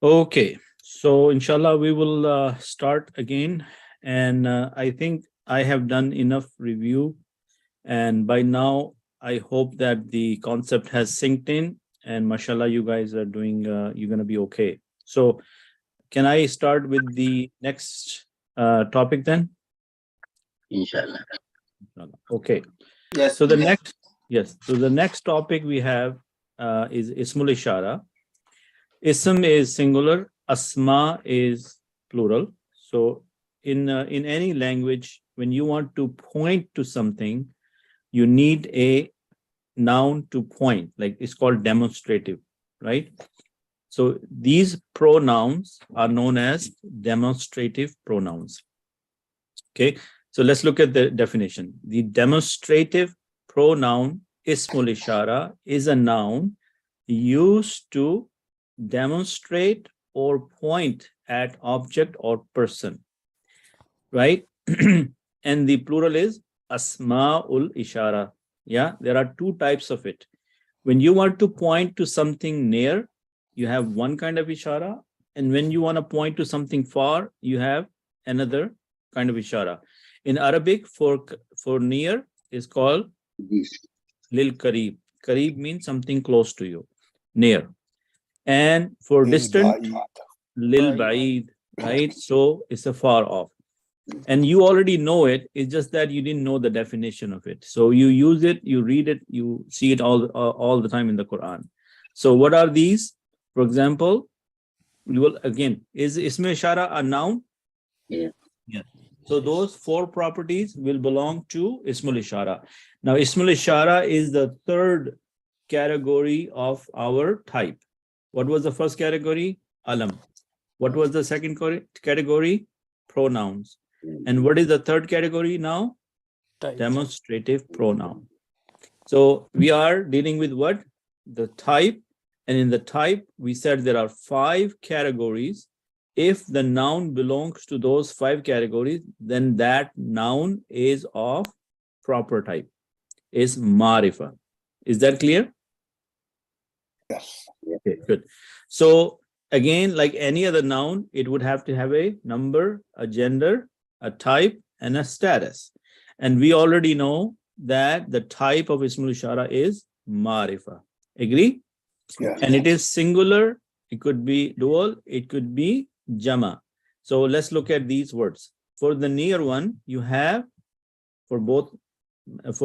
Okay, so inshallah we will start again, and I think I have done enough review, and by now I hope that the concept has sinked in, and mashallah you guys are doing, you're gonna be okay. So can I start with the next topic then? Inshallah. Okay. Yes. So the next topic we have is Ismul Ishara. Ism is singular, Asma is plural. So in any language, when you want to point to something, you need a noun to point, like it's called demonstrative, right? So these pronouns are known as demonstrative pronouns. Okay, so let's look at the definition. The demonstrative pronoun Ismul Ishara is a noun used to demonstrate or point at object or person, right? And the plural is Asma'ul Ishara. Yeah, there are two types of it. When you want to point to something near, you have one kind of ishara, and when you want to point to something far, you have another kind of ishara. In Arabic, for near is called lil karib. Karib means something close to you, near. And for distant, lil ba'id, right? So it's a far off. And you already know it. It's just that you didn't know the definition of it. So you use it, you read it, you see it all the time in the Quran. So what are these? For example, we will again, is Ism Ishara a noun? Yeah. Yeah. So those four properties will belong to Ismul Ishara. Now Ismul Ishara is the third category of our type. What was the first category? Alam. What was the second category? Pronouns. And what is the third category now? Type. Demonstrative pronoun. So we are dealing with what? The type. And in the type, we said there are 5 categories. If the noun belongs to those 5 categories, then that noun is of proper type, is marifa. Is that clear? Yes. Okay, good. So again, like any other noun, it would have to have a number, a gender, a type, and a status. And we already know that the type of Ismul Ishara is marifa. Agree? Yes. And it is singular, it could be dual, it could be jama. So let's look at these words. For the near one, you have, for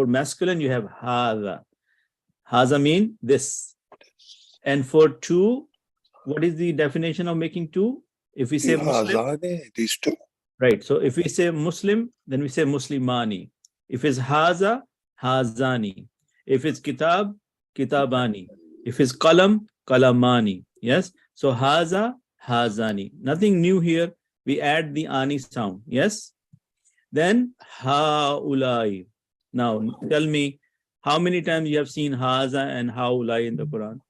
masculine, you have haza. Haza mean this. And for two, what is the definition of making two? If we say Muslim, these two. right. So if we say Muslim, then we say Muslimani. If it's haza, hazani. If it's kitab, kitabani. If it's qalam, qalamani. Yes. So haza, hazani. Nothing new here. We add the ani sound. Yes. Then haulai. Now tell me, how many times you have seen haza and haulai in the Quran?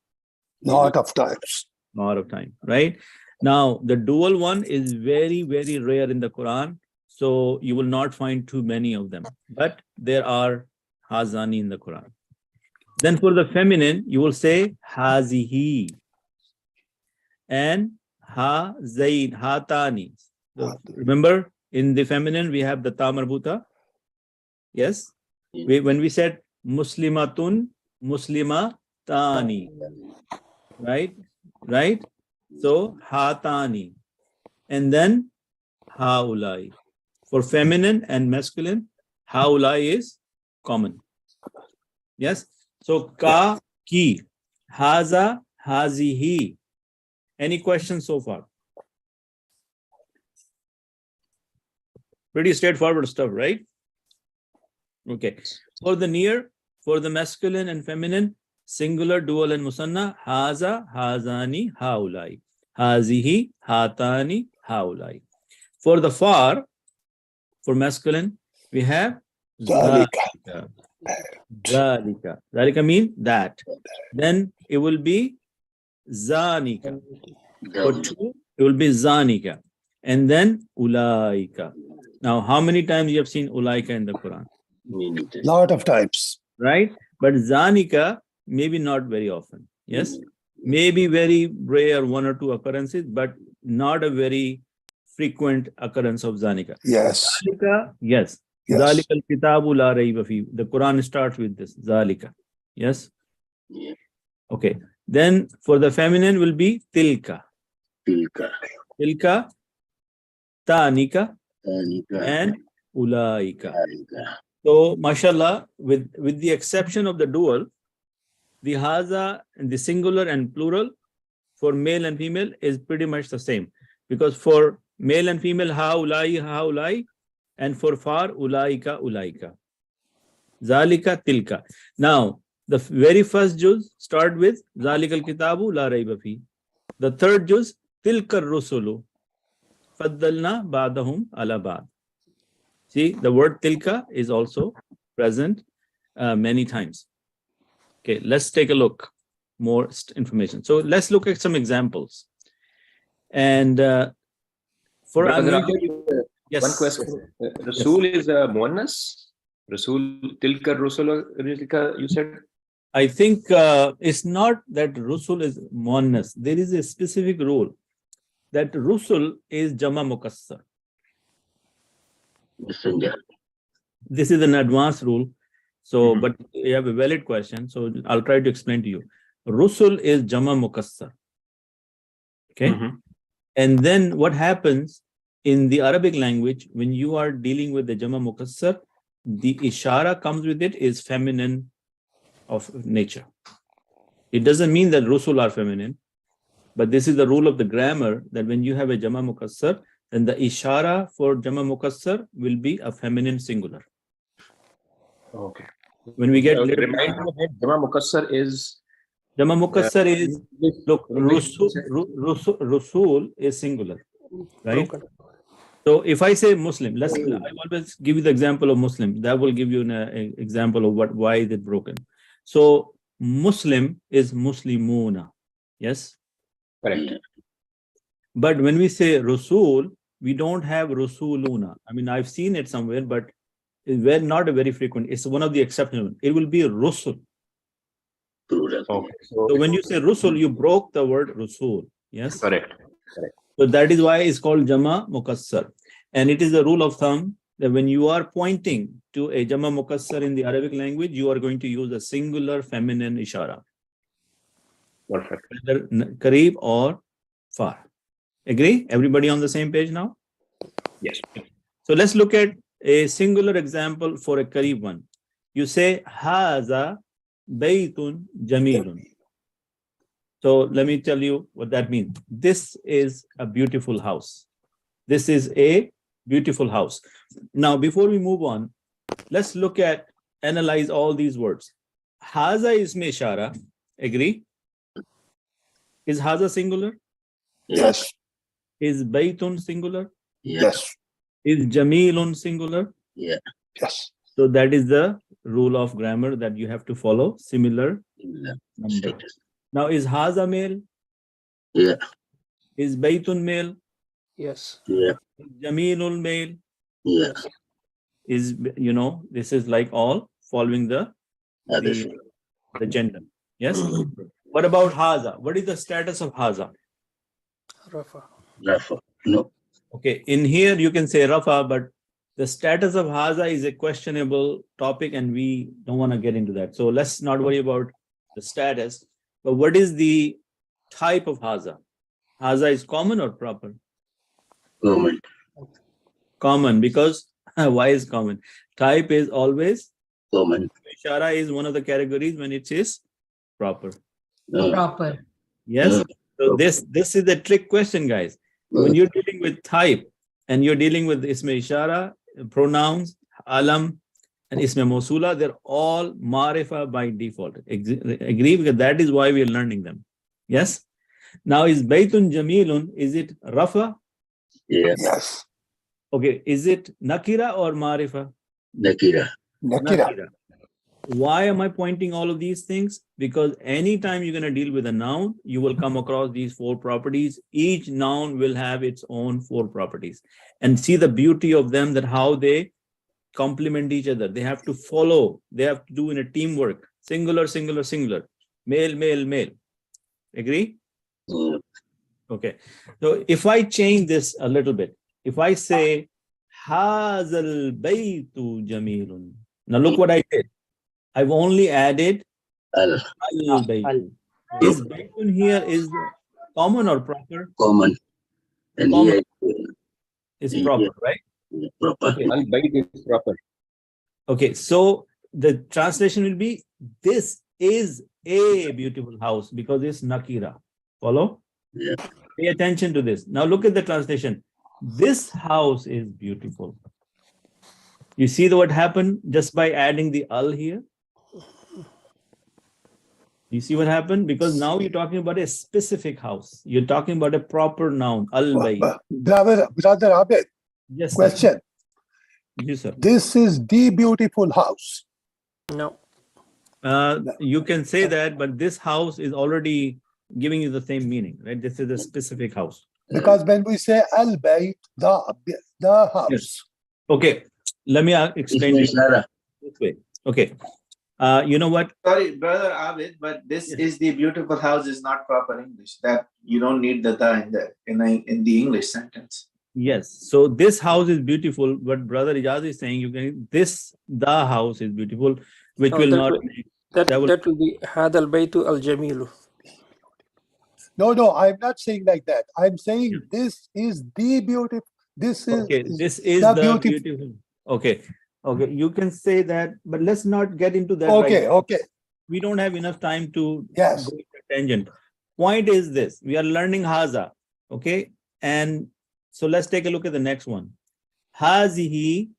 Lot of times. Lot of time, right? Now the dual one is very, very rare in the Quran. So you will not find too many of them. But there are hazani in the Quran. Then for the feminine, you will say hazihi and hazain, hatani. So remember, in the feminine, we have the ta marbuta. Yes? When we said muslimatun, muslimatani. Right? Right? So hatani. And then haulai. For feminine and masculine, haulai is common. Yes? So ka, ki, haza, hazihi. Any questions so far? Pretty straightforward stuff, right? Okay. For the near, for the masculine and feminine, singular, dual, and musanna, haza, hazani, haulai. Hazihi, hatani, haulai. For the far, for masculine, we have zalika. Zalika. Zalika means that. Then it will be zanika. For two, it will be zanika. And then ulaika. Now, how many times you have seen ulaika in the Quran? Lot of times. Right? But zanika, maybe not very often. Yes? Maybe very rare, one or two occurrences, but not a very frequent occurrence of zanika. Yes. Zalika, yes. Yes. Zalika al-kitabu la rayba fi. The Quran starts with this. Zalika. Yes? Yeah. Okay. Then for the feminine will be tilka. Tilka. Tilka, tanika, Tanika. and ulaika. So, mashallah, with the exception of the dual, the haza and the singular and plural for male and female is pretty much the same. Because for male and female, ha-ulai, and for far, ulaika, ulaika. Zalika, tilka. Now, the very first juz start with Zalika al-kitabu la rayba fi. The third juz, tilka rusulu. Faddalna ba'dahum ala ba'd. See, the word tilka is also present many times. Okay, let's take a look. More information. So let's look at some examples. And for yes. One question. Rasul is a muannas? Rasul, tilka, rusul, you said? I think it's not that rusul is muannas. There is a specific rule that rusul is jama mukassar. Messenger. This is an advanced rule. So, but you have a valid question. So I'll try to explain to you. Rusul is jama mukassar. Okay. And then what happens in the Arabic language, when you are dealing with the jama mukassar, the ishara comes with it is feminine of nature. It doesn't mean that rusul are feminine, but this is the rule of the grammar that when you have a jama mukassar, then the ishara for jama mukassar will be a feminine singular. Okay. When we get remind me that jama mukassar is look, rusul is singular, right? Broken. So if I say Muslim, I always give you the example of Muslim. That will give you an example of why is it broken. So Muslim is Muslimuna, yes? Correct. But when we say Rasul, we don't have Rasuluna. I mean, I've seen it somewhere, but it's not a very frequent. It's one of the exceptional. It will be Rusul. Okay. So when you say Rusul, you broke the word Rasul. Yes? Correct. Correct. So that is why it's called Jama Mukassar. And it is a rule of thumb that when you are pointing to a Jama Mukassar in the Arabic language, you are going to use a singular feminine ishara. Perfect. Whether Kareeb or far. Agree? Everybody on the same page now? Yes. So let's look at a singular example for a Kareeb one. You say, Haza Baytun Jamilun. So let me tell you what that means. This is a beautiful house. This is a beautiful house. Now, before we move on, let's analyze all these words. Haza is ishara. Agree? Is Haza singular? Yes. Is Baytun singular? Yes. Is Jamilun singular? Yeah. Yes. So that is the rule of grammar that you have to follow. Similar number. Now, is Haza male? Yeah. Is Baytun male? Yes. Yeah. Is Jamilun male? Yeah. Is, this is like all following the gender. Yes. What about Haza? What is the status of Haza? Rafa. Rafa. No. Okay. In here, you can say Rafa, but the status of Haza is a questionable topic and we don't want to get into that. So let's not worry about the status. But what is the type of Haza? Haza is common or proper? Common. Common, because why is common? Type is always common. Ishara is one of the categories when it is proper. Proper. Yes. So this is the trick question, guys. When you're dealing with type and you're dealing with Isme Ishara, pronouns, alam, and Isme Mosula, they're all marifa by default. Agree? Because that is why we are learning them. Yes? Now, is Baytun Jamilun, is it Rafa? Yes. Okay. Is it Nakira or Marifa? Nakira. Nakira. Why am I pointing all of these things? Because anytime you're going to deal with a noun, you will come across these 4 properties. Each noun will have its own 4 properties. And see the beauty of them, that how they complement each other. They have to follow. They have to do in a teamwork. Singular, singular, singular. Male, male, male. Agree? Okay. So if I change this a little bit, if I say, Hazal baytu jamilun. Now look what I did. I've only added al-bayt. Is baytun here is common or proper? Common. And Common. here Is proper, right? Proper. Okay. Al-bayt is proper. Okay, so the translation will be, this is a beautiful house, because it's nakira. Follow? Yeah. Pay attention to this. Now look at the translation. This house is beautiful. You see what happened just by adding the al here? You see what happened? Because now you're talking about a specific house. You're talking about a proper noun, al-bayt. Brother Abed, Yes, question. sir. Yes, sir. This is the beautiful house. No. You can say that, but this house is already giving you the same meaning, right? This is a specific house. Because when we say al-bayt, the house. Yes. Okay, let me explain this way. Okay, you know what? Sorry, brother Abid, but this is the beautiful house is not proper English. That you don't need the in the English sentence. Yes. So this house is beautiful, but brother Ijaz is saying you can the house is beautiful, which will not. That will be Hadal Baytu al Jamilu. No, I'm not saying like that. I'm saying this is the beautiful. This is This is the beautiful. Okay. You can say that, but let's not get into that. Okay. Okay. We don't have enough time to go into tangent. Point is this: we are learning haza. Okay, and so let's take a look at the next one. Hazihi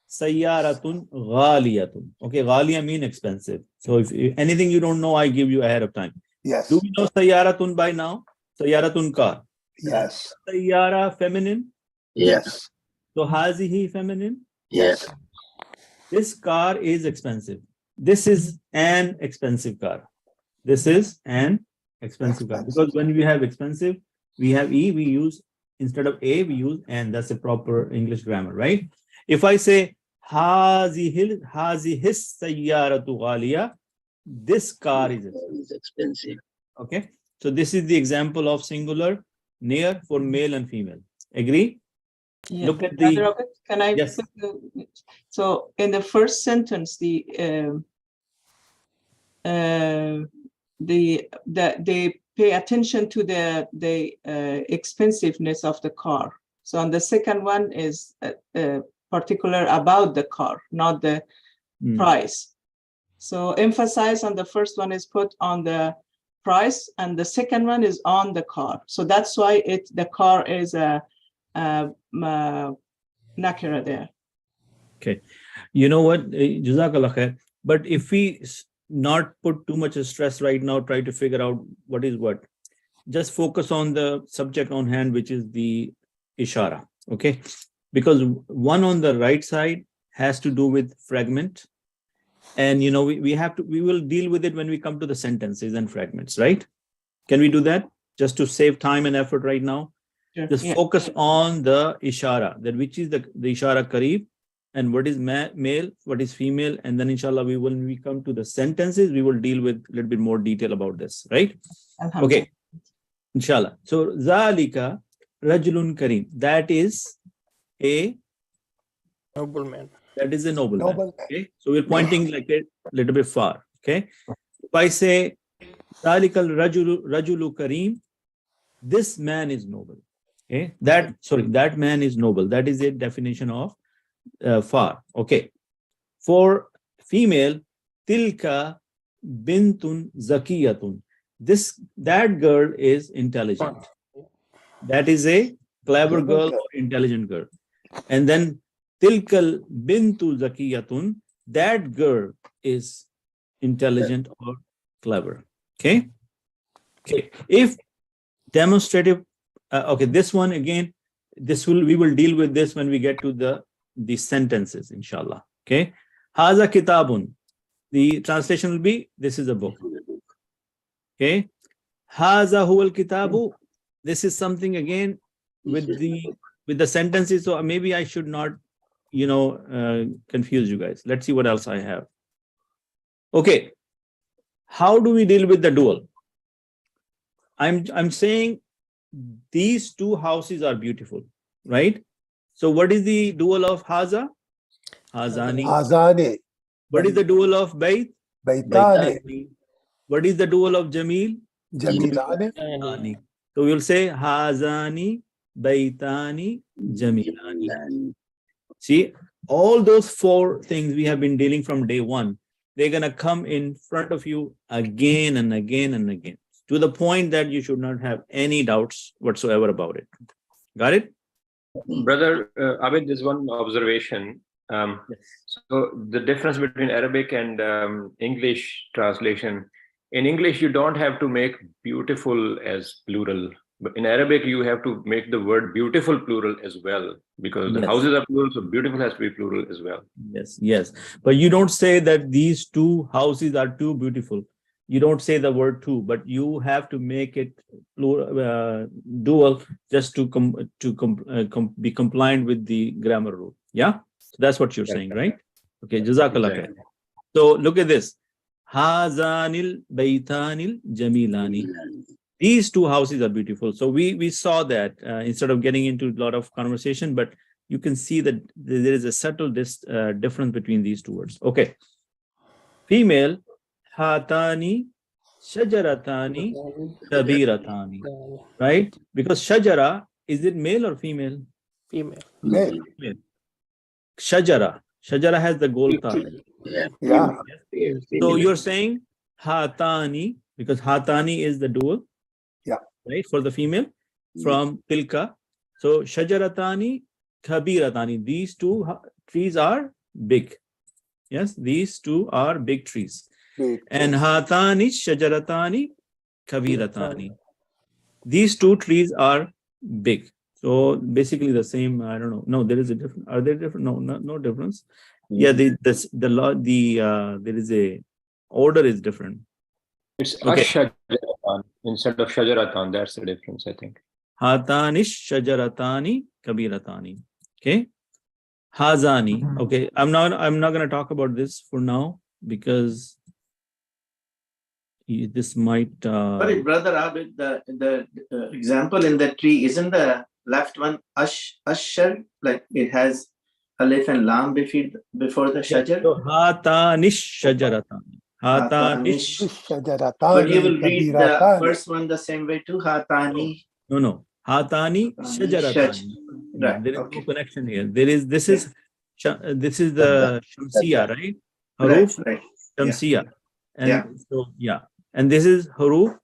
sayyaratun ghaliyatun. Okay, ghaliya mean expensive. So if anything you don't know, I give you ahead of time. Yes. Do we know sayyaratun by now? Sayyaratun car. Yes. Sayyara feminine. Yes. So hazihi feminine. Yes. This car is expensive. This is an expensive car. This is an expensive car. Because when we have expensive, we have E, we use, instead of A, we use and. That's a proper English grammar, right? If I say, hazihis sayyaratu ghaliya, this car is expensive. Okay. So this is the example of singular near for male and female. Agree? Yeah. Look at the. Robert, can I? Yes. So in the first sentence, they pay attention to the expensiveness of the car. So on the second one is particular about the car, not the price. So emphasize on the first one is put on the price, and the second one is on the car. So that's why the car is a nakira there. Okay, you know what, Jazakallah khair. But if we not put too much stress right now, try to figure out what is what. Just focus on the subject on hand, which is the ishara. Okay, because one on the right side has to do with fragment, and you know we will deal with it when we come to the sentences and fragments, right? Can we do that just to save time and effort right now? Sure. Just focus on the ishara, that which is the ishara kareeb, and what is male, what is female, and then inshallah when we come to the sentences, we will deal with a little bit more detail about this, right? Okay, inshallah. So zalika rajulun kareem, that is a nobleman. That is a nobleman. Okay, so we're pointing like a little bit far. Okay, if I say zalika rajulu kareem, this man is noble. Okay, that man is noble. That is a definition of far. Okay, for female, tilka bintun zakiyatun. That girl is intelligent. That is a clever girl or intelligent girl. And then tilkal bintu zakiyatun. That girl is intelligent or clever. Okay. Okay. If demonstrative. Okay, this one again. We will deal with this when we get to the sentences, inshallah. Okay. Haza kitabun. the translation will be, this is a book. Okay. Haza huwal kitabu. This is something again with the sentences. So maybe I should not, confuse you guys. Let's see what else I have. Okay. How do we deal with the dual? I'm saying these two houses are beautiful, right? So what is the dual of Haza? Hazani. Hazani. What is the dual of Bayt? Baitani. What is the dual of Jamil? Jamilani. So we'll say Hazani, Baitani, Jamilani. See, all those four things we have been dealing from day one, they're going to come in front of you again and again and again, to the point that you should not have any doubts whatsoever about it. Got it? Brother Abid, there's one observation. So the difference between Arabic and English translation, in English, you don't have to make beautiful as plural. But in Arabic, you have to make the word beautiful plural as well, because the houses are plural, so beautiful has to be plural as well. Yes. But you don't say that these two houses are too beautiful. You don't say the word two, but you have to make it plural, dual, just to be compliant with the grammar rule. Yeah? So that's what you're saying, right? Okay, Jazakallah khair. So look at this. Hazanil Baitanil Jamilani. These two houses are beautiful. So we saw that instead of getting into a lot of conversation, but you can see that there is a subtle difference between these two words. Okay. Female, Hatani Shajaratani Kabiratani. Right? Because Shajara, is it male or female? Female. Male. Shajara has the gold ta. Yeah. So you're saying Hatani, because Hatani is the dual. Yeah. Right? For the female from Tilka. So Shajaratani, Kabiratani. These two trees are big. Yes, these two are big trees. And Hatani, Shajaratani, Kabiratani. These two trees are big. So basically the same. I don't know. No, there is a difference. Are there different? No difference. Yeah, there is a order is different. It's Ash-Shajaratan instead of Shajaratan. That's the difference, I think. Hatanish Shajaratani Kabiratani. Okay. Hazani. Okay. I'm not going to talk about this for now because this might. Sorry, Brother Abid, the example in the tree, isn't the left one Ashar? Like it has Alif and Lam before the Shajar? So Hatanish Shajaratani. Hatanish Shajaratani. But you will read the first one the same way too, Hatani. No. Hatani Shajaratani. Right. There is no connection here. This is the Shamsiya, right? Haruf Right. Shamsiya. And so and this is Haruf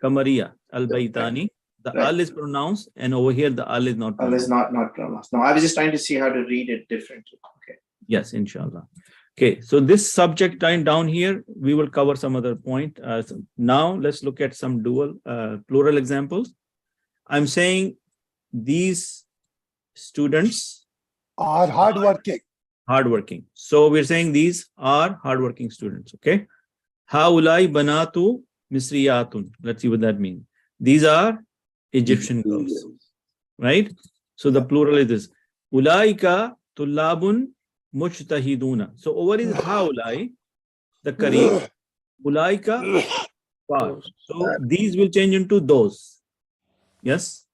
Kamariya, Al-Baitani. The al is pronounced, and over here the al is not pronounced. Al is not pronounced. No, I was just trying to see how to read it differently. Okay. Yes, inshallah. Okay, so this subject down here, we will cover some other point. So now let's look at some dual, plural examples. I'm saying these students are hardworking. Hardworking. So we're saying these are hardworking students. Okay. Haulai banatu misriyatun. Let's see what that means. These are Egyptian girls, right? So the plural is this. Ulaika tullabun mujtahiduna. So over is haulai, the kareem. Ulaika far. So these will change into those. Yes.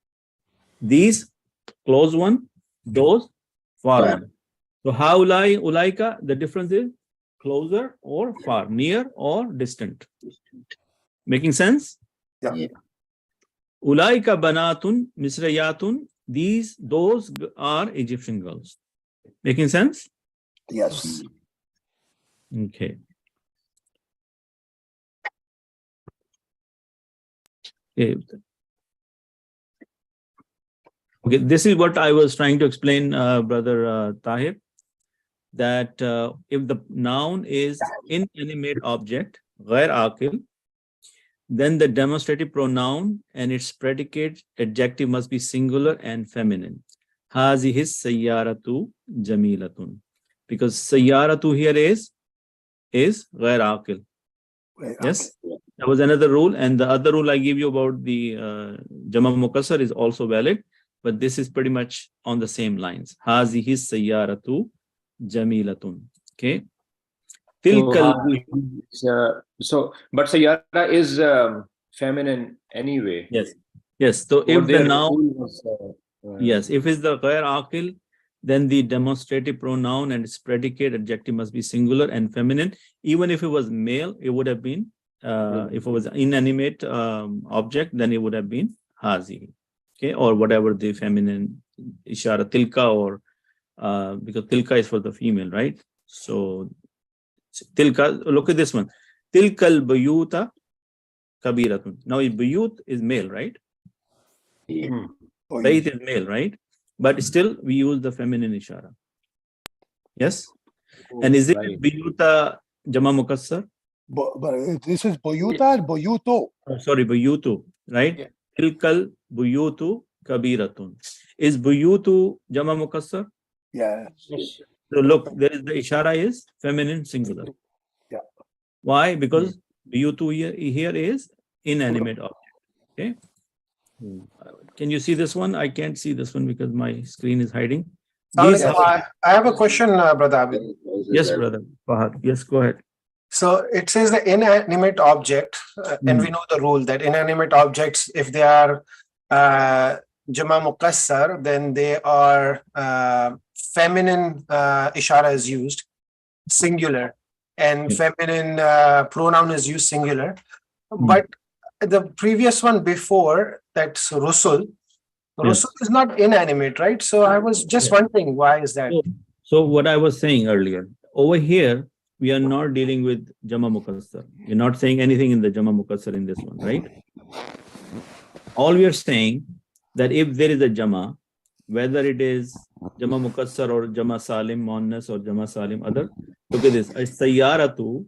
These close one, those far one. So haulai, ulaika, the difference is closer or far, near or distant. Making sense? Yeah. Ulaika banatun misrayatun. Those are Egyptian girls. Making sense? Yes. Okay. Okay, this is what I was trying to explain, Brother Tahir, that if the noun is inanimate object, ghair aqil, then the demonstrative pronoun and its predicate adjective must be singular and feminine. Hazihis sayyaratu jamilatun. Because sayyaratu here is is ghair aqil. Yes, that was another rule. And the other rule I give you about the Jama Muqassar is also valid, but this is pretty much on the same lines. Hazihi sayyaratu jamilatun. Okay. But sayyara is feminine anyway. Yes. Yes. So Over if the there, noun, rule was, yes, if it's the ghair aqil, then the demonstrative pronoun and its predicate adjective must be singular and feminine. Even if it was male, it would have been, if it was inanimate object, then it would have been hazi. Okay, or whatever the feminine ishara, tilka, or because tilka is for the female, right? So tilka, look at this one. Tilkal bayuta kabiratun. Now bayut is male, right? Bayt is male, right? But still we use the feminine ishara. Yes? And is it bayuta jama mukassar? But this is boyuta or boyuto? Oh, sorry, buyutu, right? Tilkal buyutu kabiratun. Is buyutu jama mukassar? Yes. So look, there is the ishara is feminine singular. Yeah. Why? Because buyutu here is inanimate object. Okay. Can you see this one? I can't see this one because my screen is hiding. I have a question, Brother Abid. Yes, brother. Fahad. Yes, go ahead. So it says the inanimate object, and we know the rule that inanimate objects, if they are Jama Muqassar, then they are feminine ishara is used, singular, and feminine pronoun is used singular. But the previous one before, that's Rusul. Rusul is not inanimate, right? So I was just wondering, why is that? So what I was saying earlier, over here, we are not dealing with Jama Muqassar. You're not saying anything in the Jama Muqassar in this one, right? All we are saying that if there is a Jama, whether it is Jama Muqassar or Jama Salim Muannas or Jama Salim other, look at this. Sayyaratu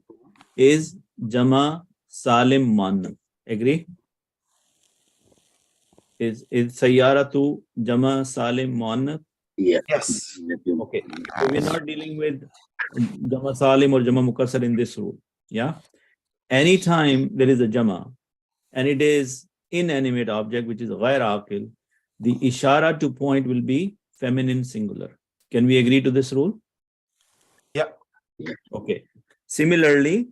is Jama Salim Muannas. Agree? Is Sayyaratu Jama Salim Muannas? Yes. Okay. So we're not dealing with Jama Salim or Jama Muqassar in this rule. Yeah. Anytime there is a Jama and it is inanimate object, which is ghair aqil, the ishara to point will be feminine singular. Can we agree to this rule? Yeah. Okay. Similarly,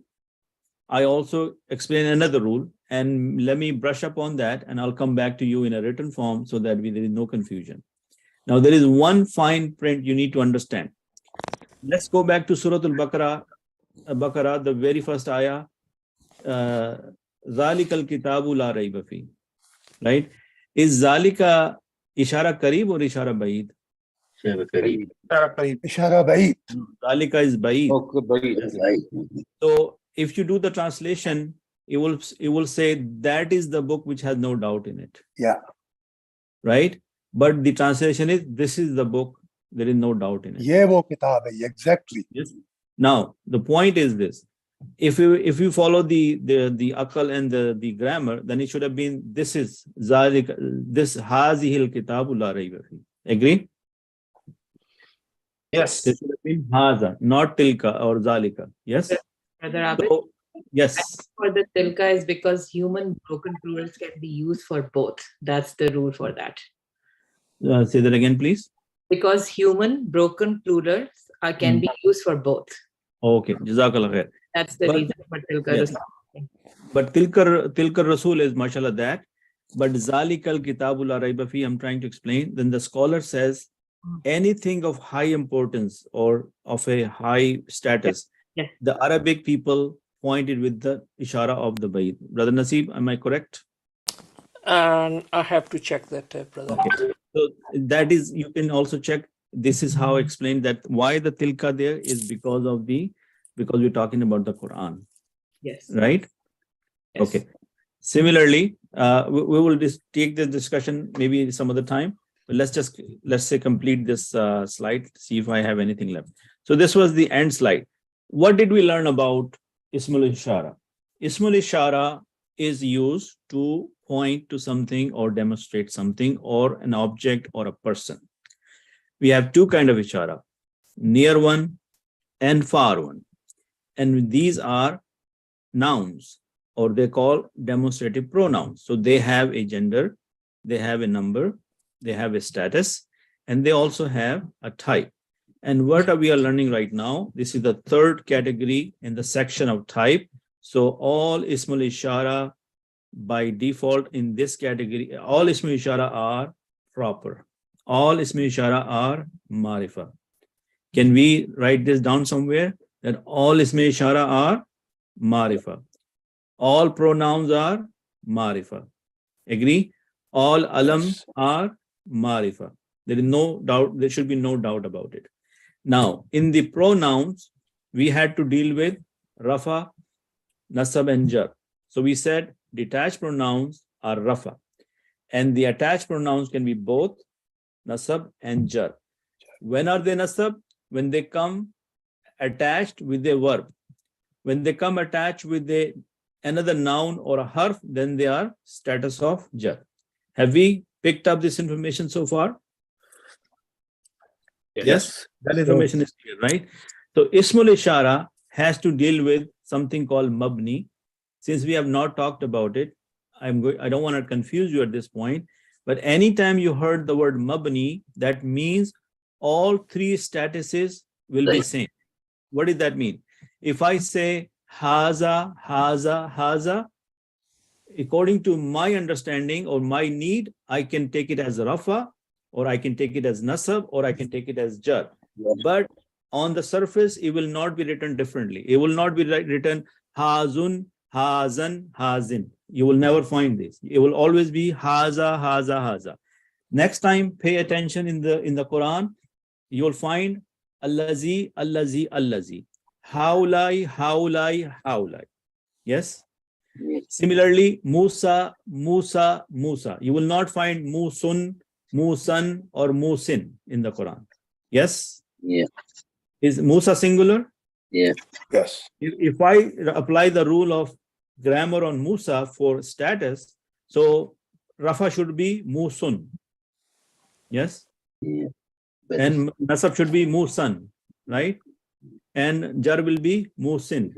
I also explain another rule, and let me brush up on that, and I'll come back to you in a written form so that there is no confusion. Now, there is one fine print you need to understand. Let's go back to Surah Al-Baqarah, the very first ayah. Zalikal kitabu la rayba fi. Right? Is Zalika ishara kareeb or ishara baid? Ishara baid. Zalika is baid. So if you do the translation, it will say that is the book which has no doubt in it. Yeah. Right? But the translation is this is the book, there is no doubt in it. Ye wo kitab hai, exactly. Yes. Now the point is this: if you follow the akal and the grammar, then it should have been this is zalika, this hazihil kitabu la rayba fi. Agree? Yes. This should have been haza, not tilka or zalika. Yes. Brother Abid? So, yes. For the tilka is because human broken plurals can be used for both. That's the rule for that. Say that again, please. Because human broken plurals can be used for both. Okay, Jazakallah khair. That's the reason for tilka. Yes. But tilka Rasul is mashallah that. But Zalikal Kitabul la Rayba Fi, I'm trying to explain. Then the scholar says anything of high importance or of a high status, the Arabic people pointed with the ishara of the bayt. Brother Naseeb, am I correct? And I have to check that, brother. Okay. So that is, you can also check. This is how I explained that why the tilka there is because we're talking about the Quran. Yes. Right? Yes. Okay. Similarly, we will just take this discussion maybe some other time. But let's say complete this slide, see if I have anything left. So this was the end slide. What did we learn about Ismul Ishara? Ismul Ishara is used to point to something or demonstrate something or an object or a person. We have two kinds of ishara, near one and far one. And these are nouns, or they call demonstrative pronouns. So they have a gender, they have a number, they have a status, and they also have a type. And what we are learning right now, this is the third category in the section of type. So all Ismul Ishara by default in this category, all Ismul Ishara are proper. All Ismul Ishara are Marifa. Can we write this down somewhere? That all Ismul Ishara are Marifa. All pronouns are Marifa. Agree? All alam are Marifa. There is no doubt, there should be no doubt about it. Now, in the pronouns, we had to deal with Rafa, Nasab, and Jar. So we said detached pronouns are Rafa. And the attached pronouns can be both Nasab and Jar. When are they Nasab? When they come attached with a verb. When they come attached with another noun or a harf, then they are status of Jar. Have we picked up this information so far? Yes, that information is clear, right? So Ismul Ishara has to deal with something called Mabni. Since we have not talked about it, I don't want to confuse you at this point, but anytime you heard the word Mabni, that means all three statuses will be same. What does that mean? If I say Haza, Haza, Haza, according to my understanding or my need, I can take it as Rafa, or I can take it as Nasab, or I can take it as Jar. But on the surface, it will not be written differently. It will not be written Hazun, Hazan, Hazin. You will never find this. It will always be Haza, Haza, Haza. Next time, pay attention in the Quran. You will find Allazi, Allazi, Allazi. Haulai, Haulai, Haulai. Yes? Similarly, Musa, Musa, Musa. You will not find Musun, Musan, or Musin in the Quran. Yes? Yeah. Is Musa singular? Yeah. Yes. If I apply the rule of grammar on Musa for status, so Rafa should be Musun. Yes? Yeah. And Nasab should be Musan, right? And Jar will be Musin.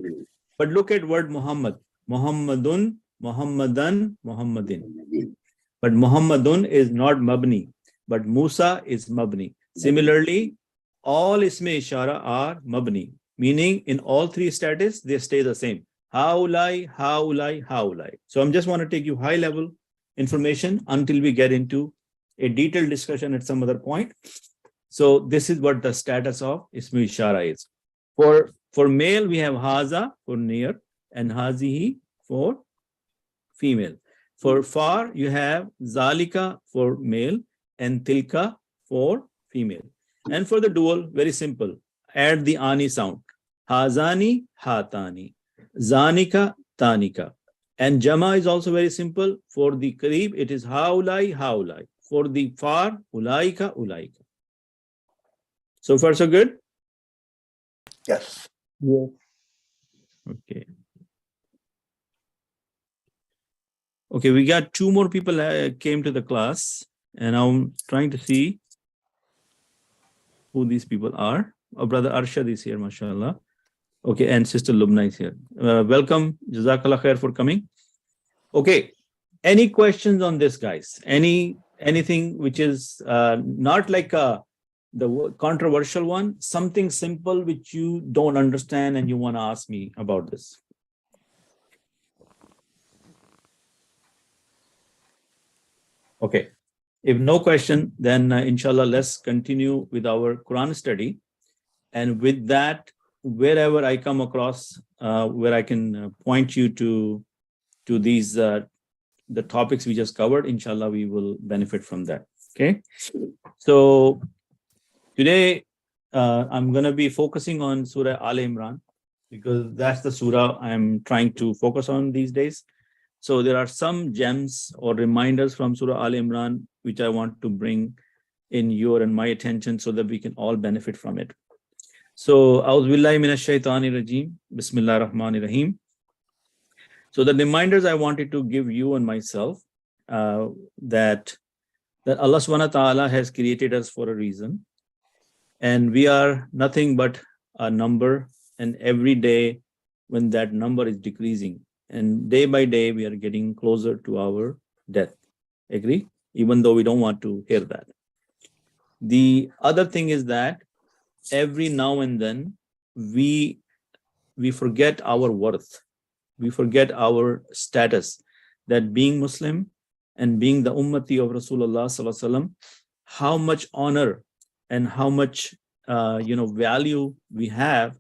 But look at word Muhammad. Muhammadun, Muhammadan, Muhammadin. But Muhammadun is not Mabni, but Musa is Mabni. Similarly, all Isme Ishara are Mabni, meaning in all three status, they stay the same. Haulai, Haulai, Haulai. So I'm just want to take you high level information until we get into a detailed discussion at some other point. So this is what the status of Isme Ishara is. For male, we have Haza for near and Hazihi for female. For far, you have Zalika for male and Tilka for female. And for the dual, very simple. Add the Ani sound. Hazani, Hatani. Zanika, Tanika. And Jama is also very simple. For the Karib, it is Haulai, Haulai. For the far, Ulaika, Ulaika. So far, so good? Yes. Yeah. Okay. Okay, we got two more people came to the class, and I'm trying to see who these people are. Oh, brother Arshad is here, mashallah. Okay, and sister Lubna is here. Welcome, Jazakallah khair for coming. Okay, any questions on this, guys? Anything which is not like the controversial one, something simple which you don't understand and you want to ask me about this? Okay, if no question, then inshallah, let's continue with our Quran study. And with that, wherever I come across, where I can point you to these, the topics we just covered, inshallah, we will benefit from that. Okay, so today I'm going to be focusing on Surah Al-Imran because that's the surah I'm trying to focus on these days. So there are some gems or reminders from Surah Al-Imran which I want to bring in your and my attention so that we can all benefit from it. So, A'udhu Billahi Minash Shaitani Rajim, Bismillah Rahman Rahim. So the reminders I wanted to give you and myself, that Allah subhanahu wa ta'ala has created us for a reason. And we are nothing but a number, and every day when that number is decreasing. And day by day, we are getting closer to our death. Agree? Even though we don't want to hear that. The other thing is that every now and then we forget our worth. We forget our status, that being Muslim and being the ummati of Rasulullah Sallallahu Alaihi Wasallam, how much honor and how much value we have,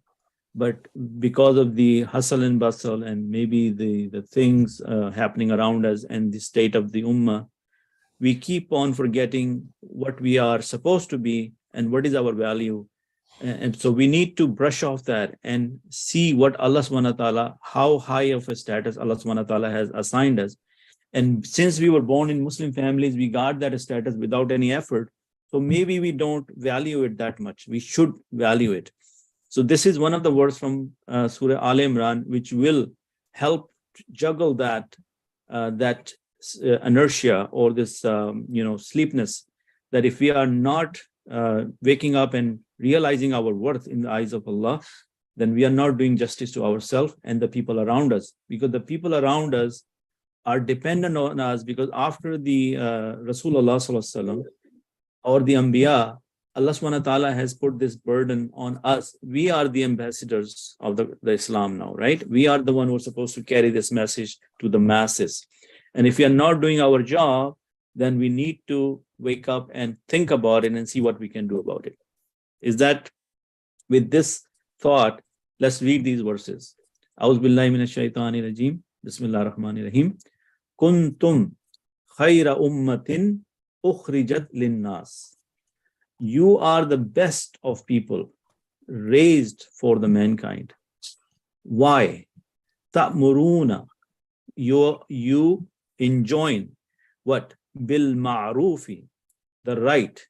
but because of the hustle and bustle and maybe the things happening around us and the state of the ummah, we keep on forgetting what we are supposed to be and what is our value. And so we need to brush off that and see what Allah subhanahu wa ta'ala, how high of a status Allah subhanahu wa ta'ala has assigned us. And since we were born in Muslim families, we got that status without any effort. So maybe we don't value it that much. We should value it. So this is one of the words from Surah Al-Imran, which will help juggle that inertia or this sleepness, that if we are not waking up and realizing our worth in the eyes of Allah, then we are not doing justice to ourselves and the people around us, because the people around us are dependent on us, because after the Rasulullah Sallallahu Alaihi Wasallam or the Anbiya, Allah subhanahu wa ta'ala has put this burden on us. We are the ambassadors of the Islam now, right? We are the one who are supposed to carry this message to the masses. And if we are not doing our job, then we need to wake up and think about it and see what we can do about it. Is that, with this thought, let's read these verses. A'udhu billahi minash shaitani rajim. Bismillahir Rahmanir Rahim. Kuntum khayra ummatin ukhrijat linnas. You are the best of people raised for the mankind. Why? Ta'muruna. You enjoin what? Bil ma'rufi, the right.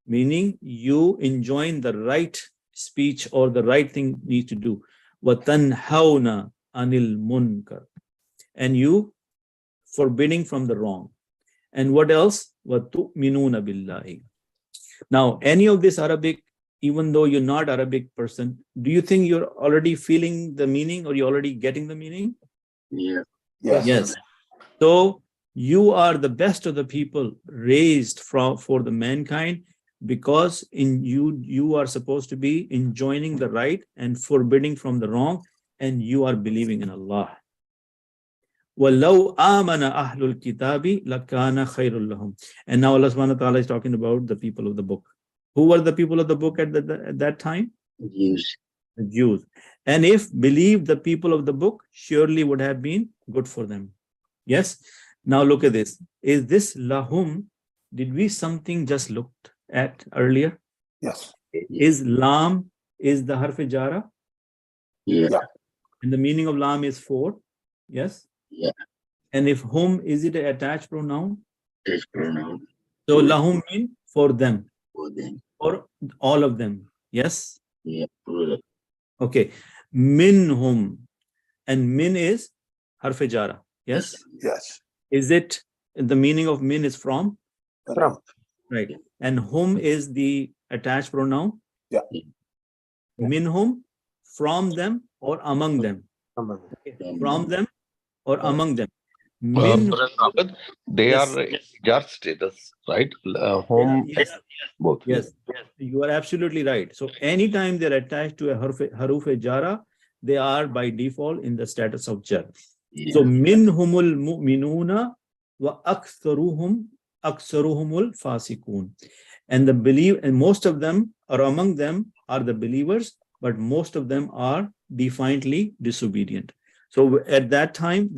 Meaning you enjoin the right speech or the right thing need to do. Wa tanhauna anil munkar. And you forbidding from the wrong. And what else? Wa tu'minuna billahi. Now, any of this Arabic, even though you're not Arabic person, do you think you're already feeling the meaning or you're already getting the meaning? Yeah. Yes. So you are the best of the people raised for the mankind, because in you are supposed to be enjoining the right and forbidding from the wrong, and you are believing in Allah. وَلَوْ آمَنَ أَهْلُ الْكِتَابِ لَكَانَ خَيْرٌ لَهُمْ. And now Allah subhanahu wa ta'ala is talking about the people of the book. Who were the people of the book at that time? Jews. The Jews. And if believed the people of the book, surely would have been good for them. Yes? Now look at this. Is this lahum? Did we something just looked at earlier? Yes. Is lam is the harf jara? Yeah. And the meaning of lam is for? Yes? Yeah. And if hum, is it an attached pronoun? Attached pronoun. So lahum means for them. For them. Or all of them. Yes? Yeah. Plural. Okay. Minhum. And min is harf jara. Yes? Yes. Is it, the meaning of min is from? From. Right. And whom is the attached pronoun? Yeah. Minhum, from them or among them? Okay. From them or among them? They Yes. are jar status, right? Home, Yes. both. Yes. You are absolutely right. So anytime they're attached to a haruf jara, they are by default in the status of jar. So minhumul mu'minuna wa aktharuhumul fasikun. And most of them, or among them, are the believers, but most of them are defiantly disobedient. So at that time,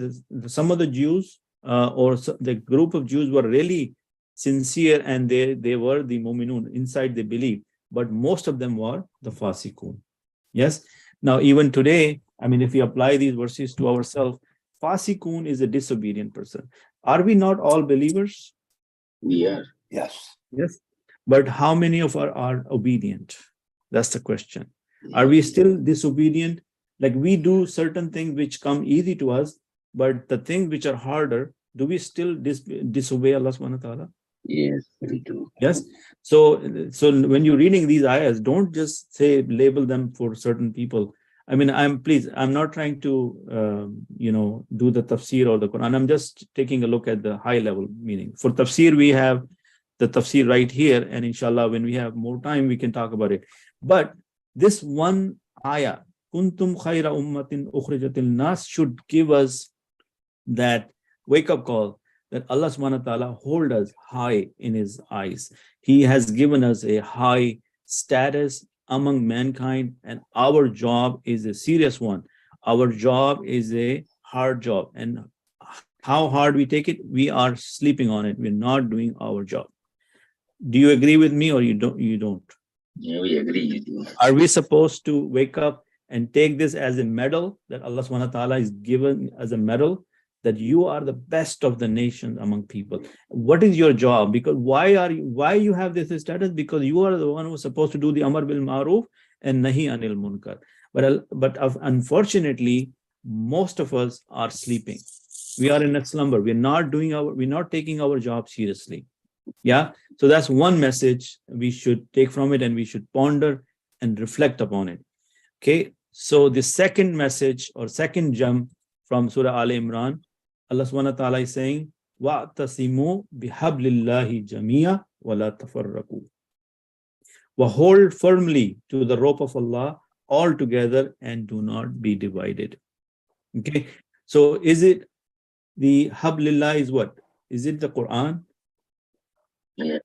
some of the Jews or the group of Jews were really sincere, and they were the mu'minun. Inside they believed, but most of them were the fasikun. Yes. Now even today, I mean, if we apply these verses to ourselves, fasikun is a disobedient person. Are we not all believers? We are. Yes. Yes. But how many of us are obedient? That's the question. Are we still disobedient? Like we do certain things which come easy to us, but the things which are harder, do we still disobey Allah subhanahu wa ta'ala? Yes, we do. Yes. So when you're reading these ayahs, don't just say label them for certain people. I mean, I'm not trying to, do the tafsir or the Quran. I'm just taking a look at the high level meaning. For tafsir, we have the tafsir right here. And inshallah, when we have more time, we can talk about it. But this one ayah, kuntum khayra ummatin ukhrijatil nas, should give us that wake up call that Allah subhanahu wa ta'ala hold us high in his eyes. He has given us a high status among mankind, and our job is a serious one. Our job is a hard job. And how hard we take it, we are sleeping on it. We're not doing our job. Do you agree with me or you don't? Yeah, we agree with you. Are we supposed to wake up and take this as a medal that Allah subhanahu wa ta'ala is given as a medal, that you are the best of the nation among people? What is your job? Because why you have this status? Because you are the one who's supposed to do the amar bil ma'ruf and nahi anil munkar. But unfortunately, most of us are sleeping. We are in a slumber. We're not taking our job seriously. Yeah. So that's one message we should take from it, and we should ponder and reflect upon it. Okay. So the second message or second jump from Surah Al Imran, Allah subhanahu wa ta'ala is saying, وَاعْتَصِمُوا بِحَبْلِ اللَّهِ جَمِيعًا وَلَا تَفَرَّقُوا. Hold firmly to the rope of Allah all together and do not be divided. Okay. So is it the hablillah is what? Is it the Quran? Yeah.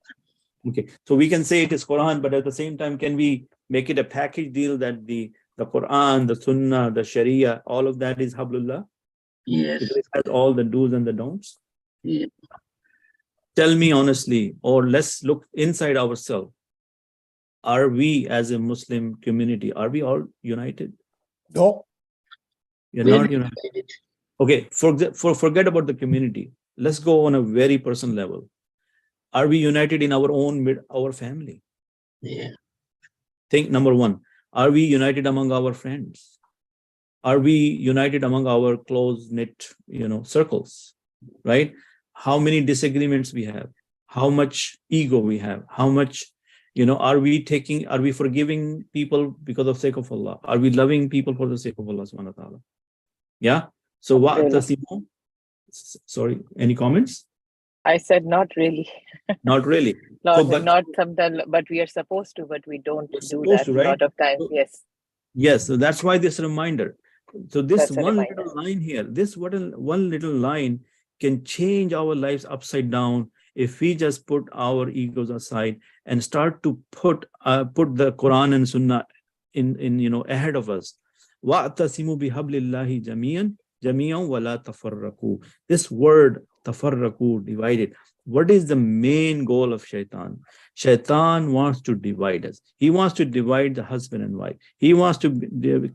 Okay. So we can say it is Quran, but at the same time, can we make it a package deal that the Quran, the Sunnah, the Sharia, all of that is hablullah? Yes. It has all the do's and the don'ts. Yeah. Tell me honestly, or let's look inside ourselves. Are we as a Muslim community, are we all united? No. You're not united. Okay, forget about the community. Let's go on a very personal level. Are we united in our family? Yeah. Think number one. Are we united among our friends? Are we united among our close-knit, circles? Right? How many disagreements we have? How much ego we have? How much, are we forgiving people because of the sake of Allah? Are we loving people for the sake of Allah subhanahu wa ta'ala? Yeah. So wa'tasimu. Sorry, any comments? I said not really. Not really. Not sometimes, but we are supposed to, but we don't do that a lot of times. Yes. Yes. So that's why this reminder. So this one little line here, one little line can change our lives upside down if we just put our egos aside and start to put the Quran and Sunnah in ahead of us. وَاعْتَصِمُوا بِحَبْلِ اللَّهِ جَمِيعًا وَلَا تَفَرَّقُوا. This word tafarraqu, divided. What is the main goal of shaitan? Shaitan wants to divide us. He wants to divide the husband and wife. He wants to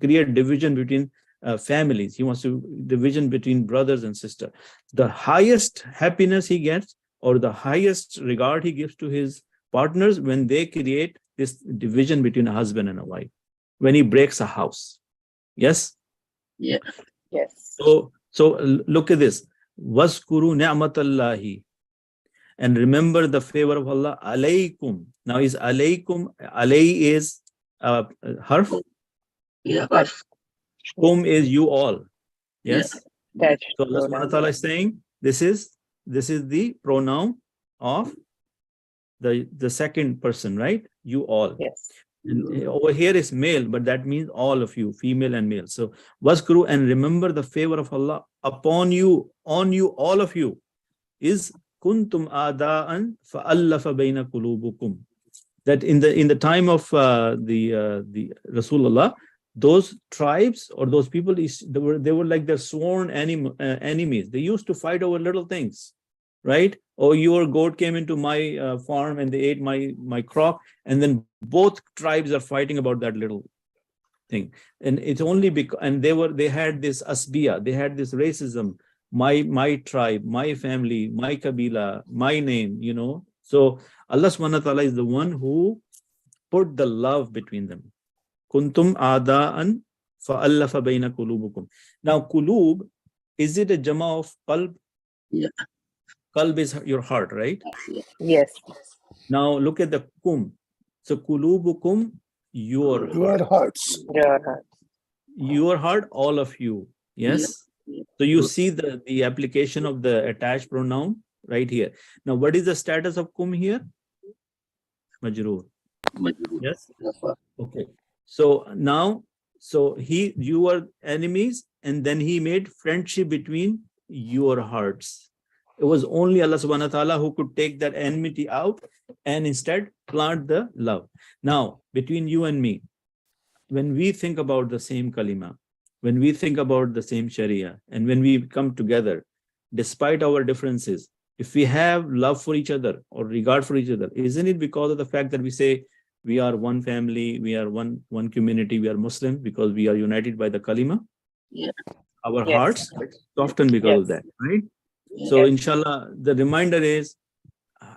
create division between families. He wants to division between brothers and sisters. The highest happiness he gets, or the highest regard he gives to his partners, when they create this division between a husband and a wife, when he breaks a house. Yes? Yeah. Yes. So look at this. Waskuru ni'matallahi, and remember the favor of Allah alaykum. Now is alaykum, alay is harf. Yeah, harf. Kum is you all. Yes. Yeah. So Allah subhanahu wa ta'ala is saying this is the pronoun of the second person, right? You all. Yes. And over here is male, but that means all of you, female and male. So waskuru, and remember the favor of Allah upon you, on you, all of you, is kuntum a'da'an fa'allafa bayna qulubukum. That in the time of the Rasulullah, those tribes or those people, they were like their sworn enemies. They used to fight over little things, right? Or your goat came into my farm and they ate my crop, and then both tribes are fighting about that little thing. And it's only because, and they had this asbiya, they had this racism, my tribe, my family, my kabila, my name, So Allah subhanahu wa ta'ala is the one who put the love between them. Kuntum a'da'an fa'allafa bayna qulubukum. Now qulub, is it a jama of qalb? Yeah. Qalb is your heart, right? Yes. Now look at the kum. So qulubukum, your hearts. Your heart. your heart, all of you. Yes. So you see the application of the attached pronoun right here. Now, what is the status of kum here? Majroor. Yes. Okay. So now, you were enemies, and then he made friendship between your hearts. It was only Allah subhanahu wa ta'ala who could take that enmity out and instead plant the love. Now, between you and me, when we think about the same kalima, when we think about the same sharia, and when we come together, despite our differences, if we have love for each other or regard for each other, isn't it because of the fact that we say we are one family, we are one community, we are Muslim, because we are united by the kalima? Yeah. Our hearts soften because of that, right? So inshallah, the reminder is,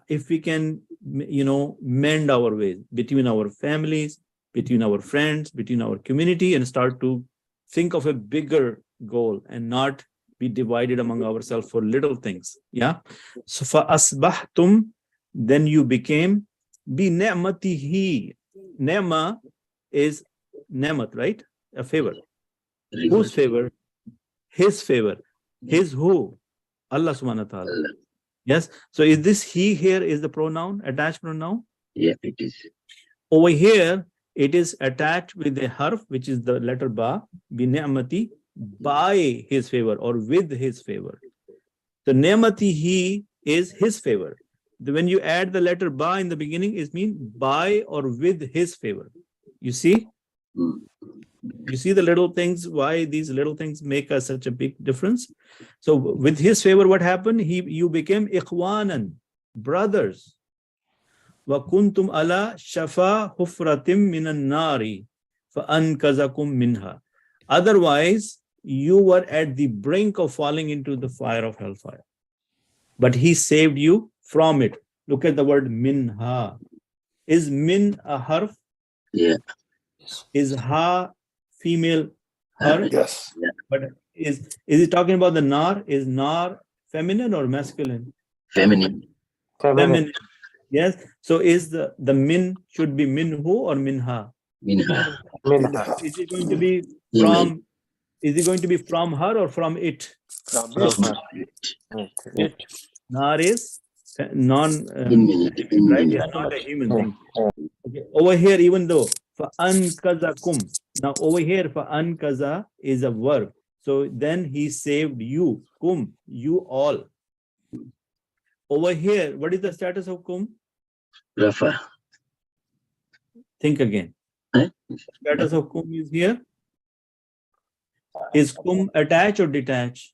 if we can, mend our ways between our families, between our friends, between our community, and start to think of a bigger goal and not be divided among ourselves for little things. Yeah. So for asbahtum, then you became bi ni'matihi. Ni'ma is ni'mat, right? A favor. Whose favor? His favor. His who? Allah subhanahu wa ta'ala. Yes. So is this he here is the pronoun, attached pronoun? Yeah, it is. Over here, it is attached with a harf, which is the letter ba, bi ni'mati, by his favor or with his favor. So ni'mati he is his favor. When you add the letter ba in the beginning, it means by or with his favor. You see? You see the little things, why these little things make us such a big difference? So with his favor, what happened? You became ikhwanan, brothers. Wa kuntum ala shafa hufratim minan nari fa ankazakum minha. Otherwise, you were at the brink of falling into the fire of hellfire. But he saved you from it. Look at the word minha. Is min a harf? Yeah. Is ha female her? Yes. But is it talking about the nar? Is nar feminine or masculine? Feminine. Feminine. Yes. So is the min should be minhu or minha? Minha. Is it going to be from? Is it going to be from her or from it? From It. Nar is non right? Yeah, not a human thing. Okay. Over here, even though for ankazakum. Now over here for ankaza is a verb. So then he saved you. Kum, you all. Over here, what is the status of kum? Rafa. Think again. Status of kum is here. Is kum attached or detached?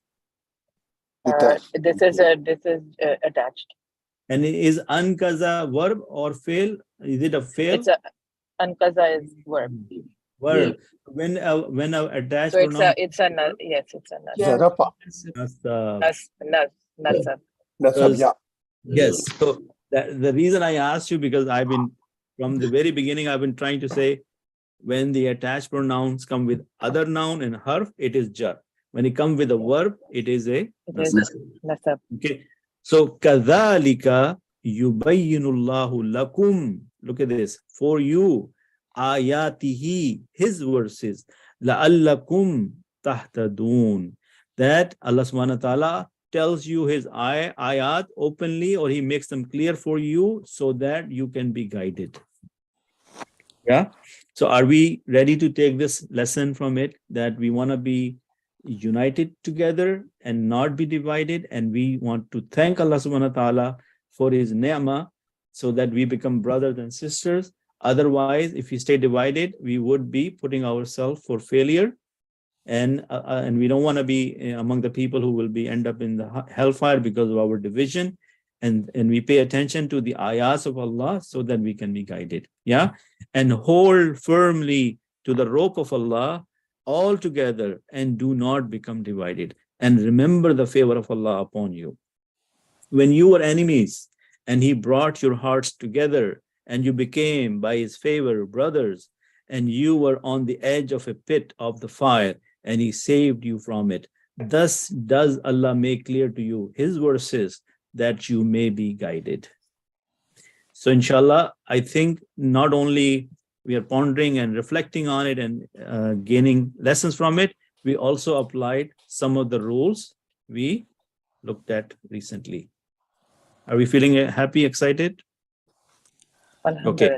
This is attached. And is ankaza verb or fail? Is it a fail? It's a ankaza is verb. Verb. When a attached So pronoun. it's a nasab. Yes. So the reason I asked you, because I've been from the very beginning, I've been trying to say when the attached pronouns come with other noun and harf, it is jar. When it comes with a verb, it is a nasab. Okay. So kadhalika yubayyinullahu lakum. Look at this. For you, ayatihi, his verses, la'allakum tahtadun. That Allah subhanahu wa ta'ala tells you his ayat openly, or he makes them clear for you so that you can be guided. Yeah. So are we ready to take this lesson from it, that we want to be united together and not be divided, and we want to thank Allah subhanahu wa ta'ala for his ni'mah so that we become brothers and sisters? Otherwise, if we stay divided, we would be putting ourselves for failure, and we don't want to be among the people who will be end up in the hellfire because of our division. And we pay attention to the ayahs of Allah so that we can be guided. Yeah. And hold firmly to the rope of Allah all together, and do not become divided. And remember the favor of Allah upon you. When you were enemies and he brought your hearts together, and you became by his favor brothers, and you were on the edge of a pit of the fire, and he saved you from it. Thus does Allah make clear to you his verses, that you may be guided. So inshallah, I think not only we are pondering and reflecting on it and gaining lessons from it, we also applied some of the rules we looked at recently. Are we feeling happy, excited? Okay.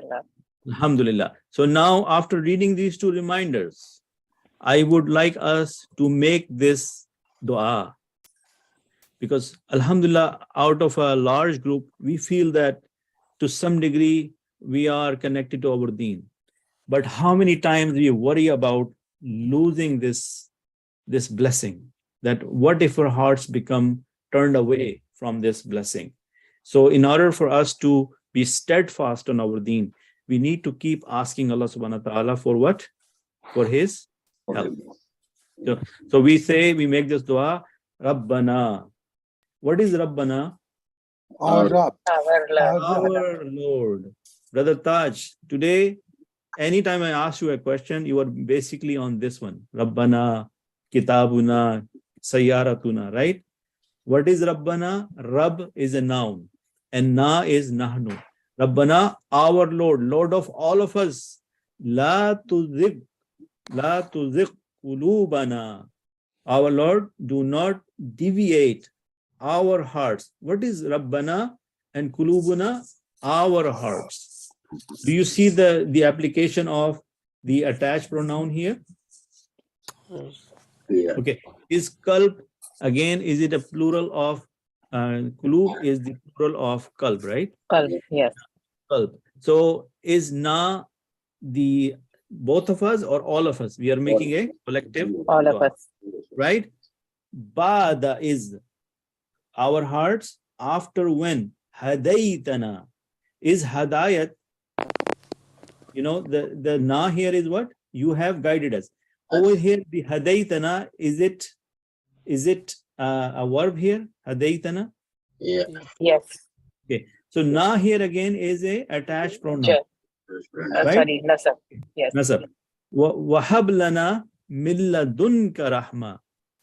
Alhamdulillah. So now, after reading these two reminders, I would like us to make this dua. Because Alhamdulillah, out of a large group, we feel that to some degree, we are connected to our deen. But how many times we worry about losing this blessing? That what if our hearts become turned away from this blessing? So in order for us to be steadfast on our deen, we need to keep asking Allah subhanahu wa ta'ala for what? For his help. So we make this dua, Rabbana. What is Rabbana? Our Rabb. Our Lord. Brother Taj, today, anytime I ask you a question, you are basically on this one. Rabbana, Kitabuna, Sayyaratuna, right? What is Rabbana? Rabb is a noun and Na is Nahnu. Rabbana, our Lord, Lord of all of us. La tuzigh qulubana. Our Lord, do not deviate our hearts. What is Rabbana and Kulubuna? Our hearts. Do you see the application of the attached pronoun here? Yeah. Okay. Is kalb, again, is it a plural of kulub is the plural of kalb, right? Kalb, yes. Kalb. So is na the both of us or all of us? We are making a collective. All of us. Right? Ba'da is our hearts after when hadaytana is hadayat. You know, the na here is what? You have guided us. Over here, the hadaytana, is it a verb here? Hadaytana? Yeah. Yes. Okay. So na here again is a attached pronoun. Right? Sorry, nasab. Yes. Nasab. Wahab lana min ladunka rahma.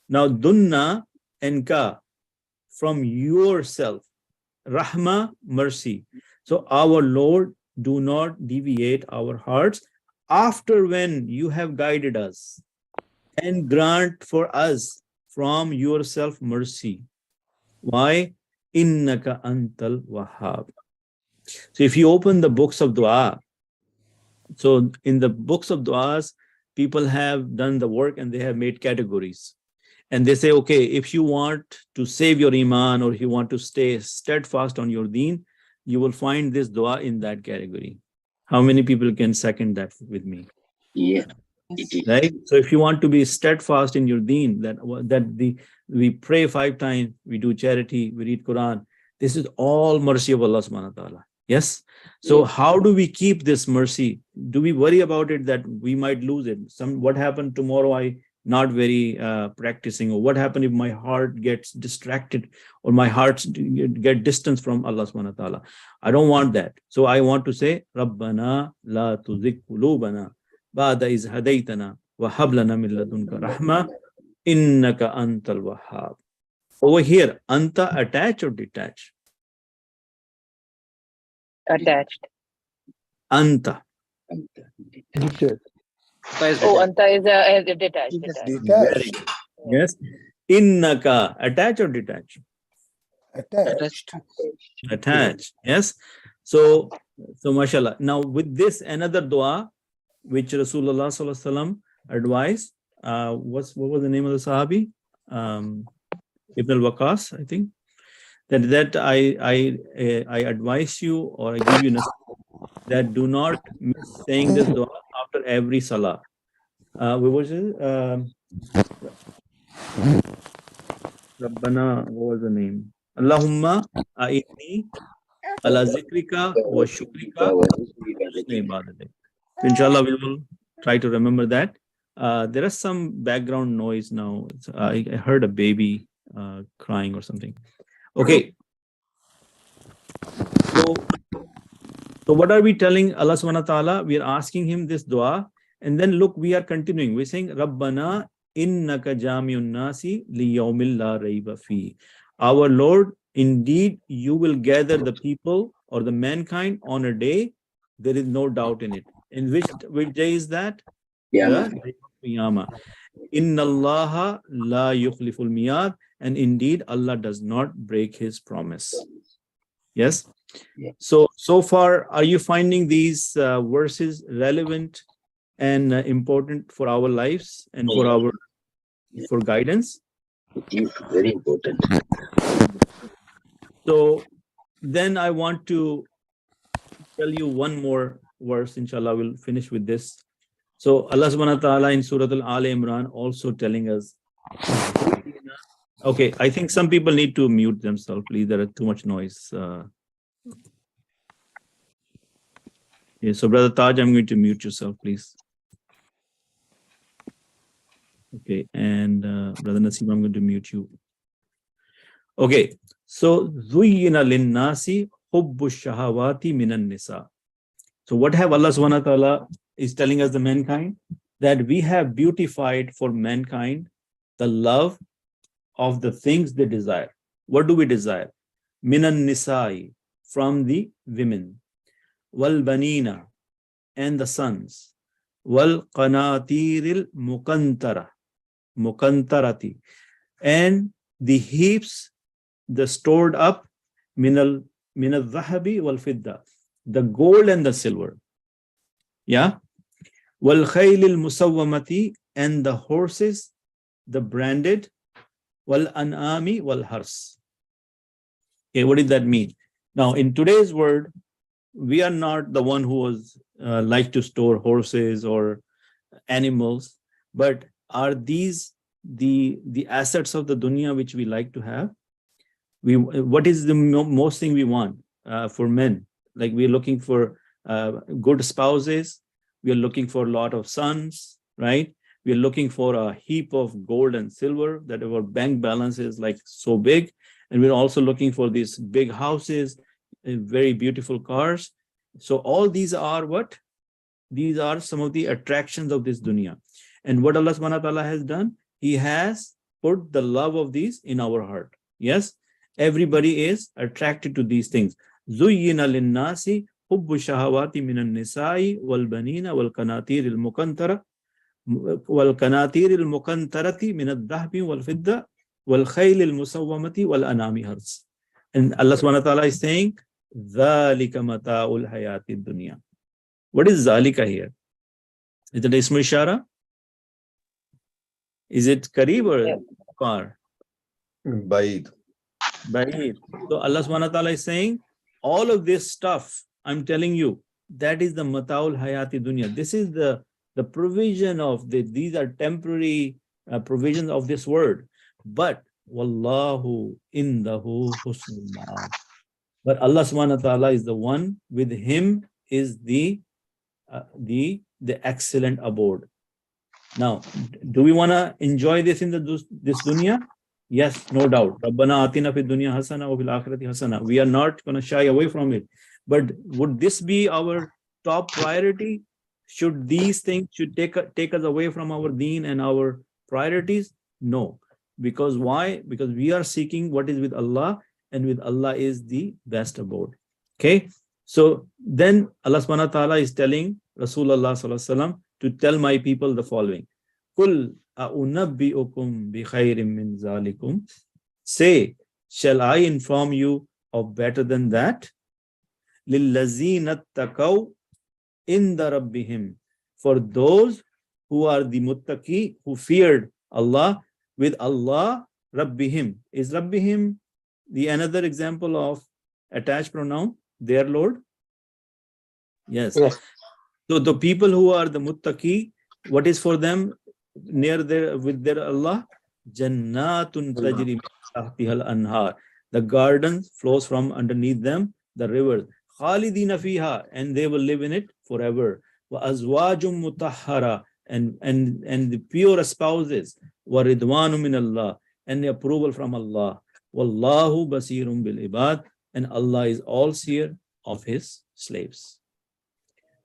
Now dunna and ka, from yourself. Rahma, mercy. So our Lord, do not deviate our hearts after when you have guided us, and grant for us from yourself mercy. Why? Innaka antal wahhab. So if you open the books of dua, so in the books of duas, people have done the work and they have made categories. And they say, okay, if you want to save your iman or if you want to stay steadfast on your deen, you will find this dua in that category. How many people can second that with me? Yeah. Right? So if you want to be steadfast in your deen, we pray 5 times, we do charity, we read Quran. This is all mercy of Allah subhanahu wa ta'ala. Yes. So how do we keep this mercy? Do we worry about it that we might lose it? What happened tomorrow? I not very practicing, or what happened if my heart gets distracted or my heart get distance from Allah subhanahu wa ta'ala? I don't want that. So I want to say, Rabbana la tuzigh qulubana ba'da iz hadaytana wa hab lana min ladunka rahma innaka antal wahhab. Over here, anta attach or detach? Attached. Anta. Oh, anta is a detached. Very good. Yes. Innaka, attach or detach? Attached. Attached. Yes. So mashallah. Now with this, another dua which Rasulullah sallallahu alaihi wasallam advised. What was the name of the Sahabi? Ibn al-Waqas, I think. That I advise you, or I give you that do not miss saying this dua after every salah. What was it? Rabbana, what was the name? Allahumma a'inni ala zikrika wa shukrika wa husni ibadatik. Inshallah, we will try to remember that. There is some background noise now. I heard a baby crying or something. Okay. So what are we telling Allah subhanahu wa ta'ala? We are asking him this dua, and then look, we are continuing. We're saying, Rabbana innaka jami'un nasi li yawmil la rayba fi. Our Lord, indeed, you will gather the people or the mankind on a day there is no doubt in it. In which day is that? Yeah. The day of Qiyamah. Inna Allaha la yukhliful miyad, and indeed Allah does not break his promise. Yes. So far, are you finding these verses relevant and important for our lives and for guidance? It is very important. So then I want to tell you one more verse, inshallah. We'll finish with this. So Allah subhanahu wa ta'ala in Surah Al-Imran also telling us. Okay, I think some people need to mute themselves, please. There is too much noise. Yeah, so Brother Taj, I'm going to mute yourself, please. Okay, and Brother Naseem, I'm going to mute you. Okay, so Zuyyina linnasi hubbu shahawati minan nisa. So what have Allah subhanahu wa ta'ala is telling us the mankind? That we have beautified for mankind the love of the things they desire. What do we desire? Minan nisai, from the women. Wal banina, and the sons. Wal qanatiril mukantarati, and the heaps, the stored up, minal dhahabi wal fidda, the gold and the silver. Yeah. Wal khaylil musawwamati, and the horses, the branded. Wal an'ami wal hars. Okay, what did that mean? Now, in today's world, we are not the one who was like to store horses or animals, but are these the assets of the dunya which we like to have? What is the most thing we want for men? Like, we're looking for good spouses. We are looking for a lot of sons, right? We are looking for a heap of gold and silver, that our bank balance is like so big. And we're also looking for these big houses, very beautiful cars. So all these are what? These are some of the attractions of this dunya. And what Allah subhanahu wa ta'ala has done, He has put the love of these in our heart. Yes, everybody is attracted to these things. Zuyyina linnasi hubbu shahawati minan nisa'i wal banina wal qanatir al mukantara wal qanatir al mukantarati min ad-dhahbi wal fidda wal khayl al musawwamati wal anami hars. And Allah subhanahu wa ta'ala is saying, Dhalika mata'ul hayati dunya. What is Zalika here? Is it Ismu Ishara? Is it Kareeb or far? Baid. Baid. So Allah subhanahu wa ta'ala is saying, all of this stuff, I'm telling you, that is the mata'ul hayati dunya. This is the provision of these are temporary provisions of this word. But wallahu indahu husnul ma'ab. But Allah subhanahu wa ta'ala is the one, with Him is the excellent abode. Now, do we want to enjoy this in this dunya? Yes, no doubt. Rabbana atina fid dunya hasana wa fil akhirati hasana. We are not going to shy away from it. But would this be our top priority? Should these things take us away from our deen and our priorities? No. Because why? Because we are seeking what is with Allah, and with Allah is the best abode. Okay. So then Allah subhanahu wa ta'ala is telling Rasulullah sallallahu alaihi wasallam to tell my people the following. Kul a'unabbi'ukum bi khairin min zalikum. Say, shall I inform you of better than that? Lillazina taqaw inda rabbihim. For those who are the muttaqi, who feared Allah, with Allah, rabbihim. Is rabbihim the another example of attached pronoun, their Lord? Yes. So the people who are the muttaqi, what is for them with their Allah? Jannatun tajri min tahtihal anhar. The garden flows from underneath them, the river. Khalidina fiha, and they will live in it forever. Wa azwajum mutahhara, and the pure spouses. Wa ridwanu min Allah, and the approval from Allah. Wallahu basirum bil ibad, and Allah is all seer of His slaves.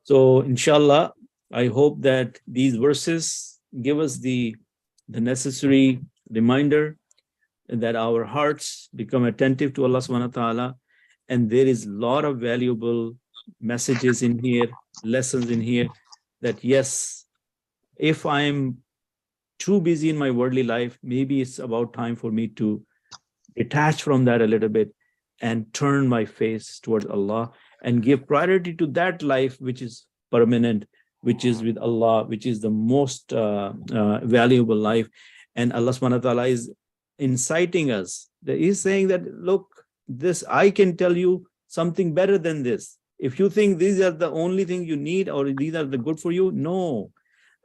So inshallah, I hope that these verses give us the necessary reminder that our hearts become attentive to Allah subhanahu wa ta'ala, and there is a lot of valuable messages in here, lessons in here, that yes, if I'm too busy in my worldly life, maybe it's about time for me to detach from that a little bit and turn my face towards Allah and give priority to that life which is permanent, which is with Allah, which is the most valuable life. And Allah subhanahu wa ta'ala is inciting us. He's saying that, look, this, I can tell you something better than this. If you think these are the only thing you need or these are the good for you, no.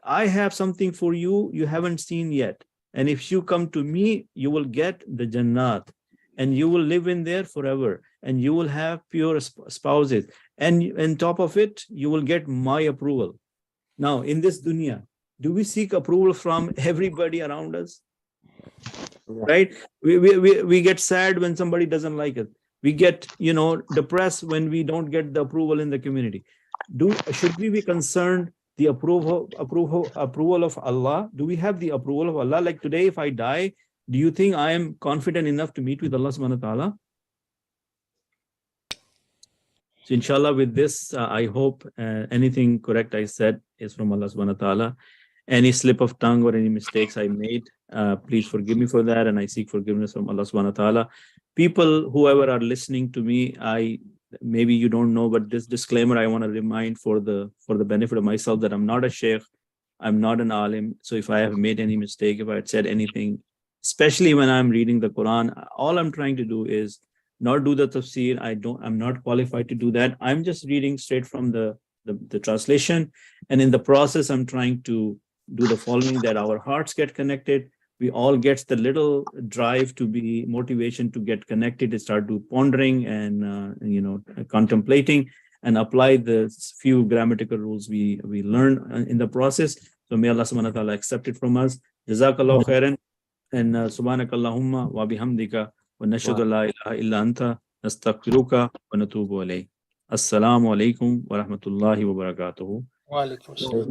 I have something for you you haven't seen yet. And if you come to me, you will get the Jannat and you will live in there forever and you will have pure spouses. And on top of it, you will get my approval. Now, in this dunya, do we seek approval from everybody around us? Right? We get sad when somebody doesn't like us. We get, depressed when we don't get the approval in the community. Should we be concerned the approval of Allah? Do we have the approval of Allah? Like today, if I die, do you think I am confident enough to meet with Allah subhanahu wa ta'ala? So inshallah, with this, I hope anything correct I said is from Allah subhanahu wa ta'ala. Any slip of tongue or any mistakes I made, please forgive me for that, and I seek forgiveness from Allah subhanahu wa ta'ala. People, whoever are listening to me, maybe you don't know, but this disclaimer I want to remind for the benefit of myself, that I'm not a sheikh, I'm not an alim. So if I have made any mistake, if I had said anything, especially when I'm reading the Quran, all I'm trying to do is not do the tafsir. I'm not qualified to do that. I'm just reading straight from the translation. And in the process, I'm trying to do the following, that our hearts get connected. We all get the little drive to be motivation to get connected, to start do pondering and contemplating and apply the few grammatical rules we learn in the process. So may Allah subhanahu wa ta'ala accept it from us. Jazakallahu khairan, and subhanakallahumma wa bihamdika wa nashhadu la ilaha illa anta nastaghfiruka wa natubu ilayk. Assalamu alaikum wa rahmatullahi wa barakatuhu. Wa alaikum assalam.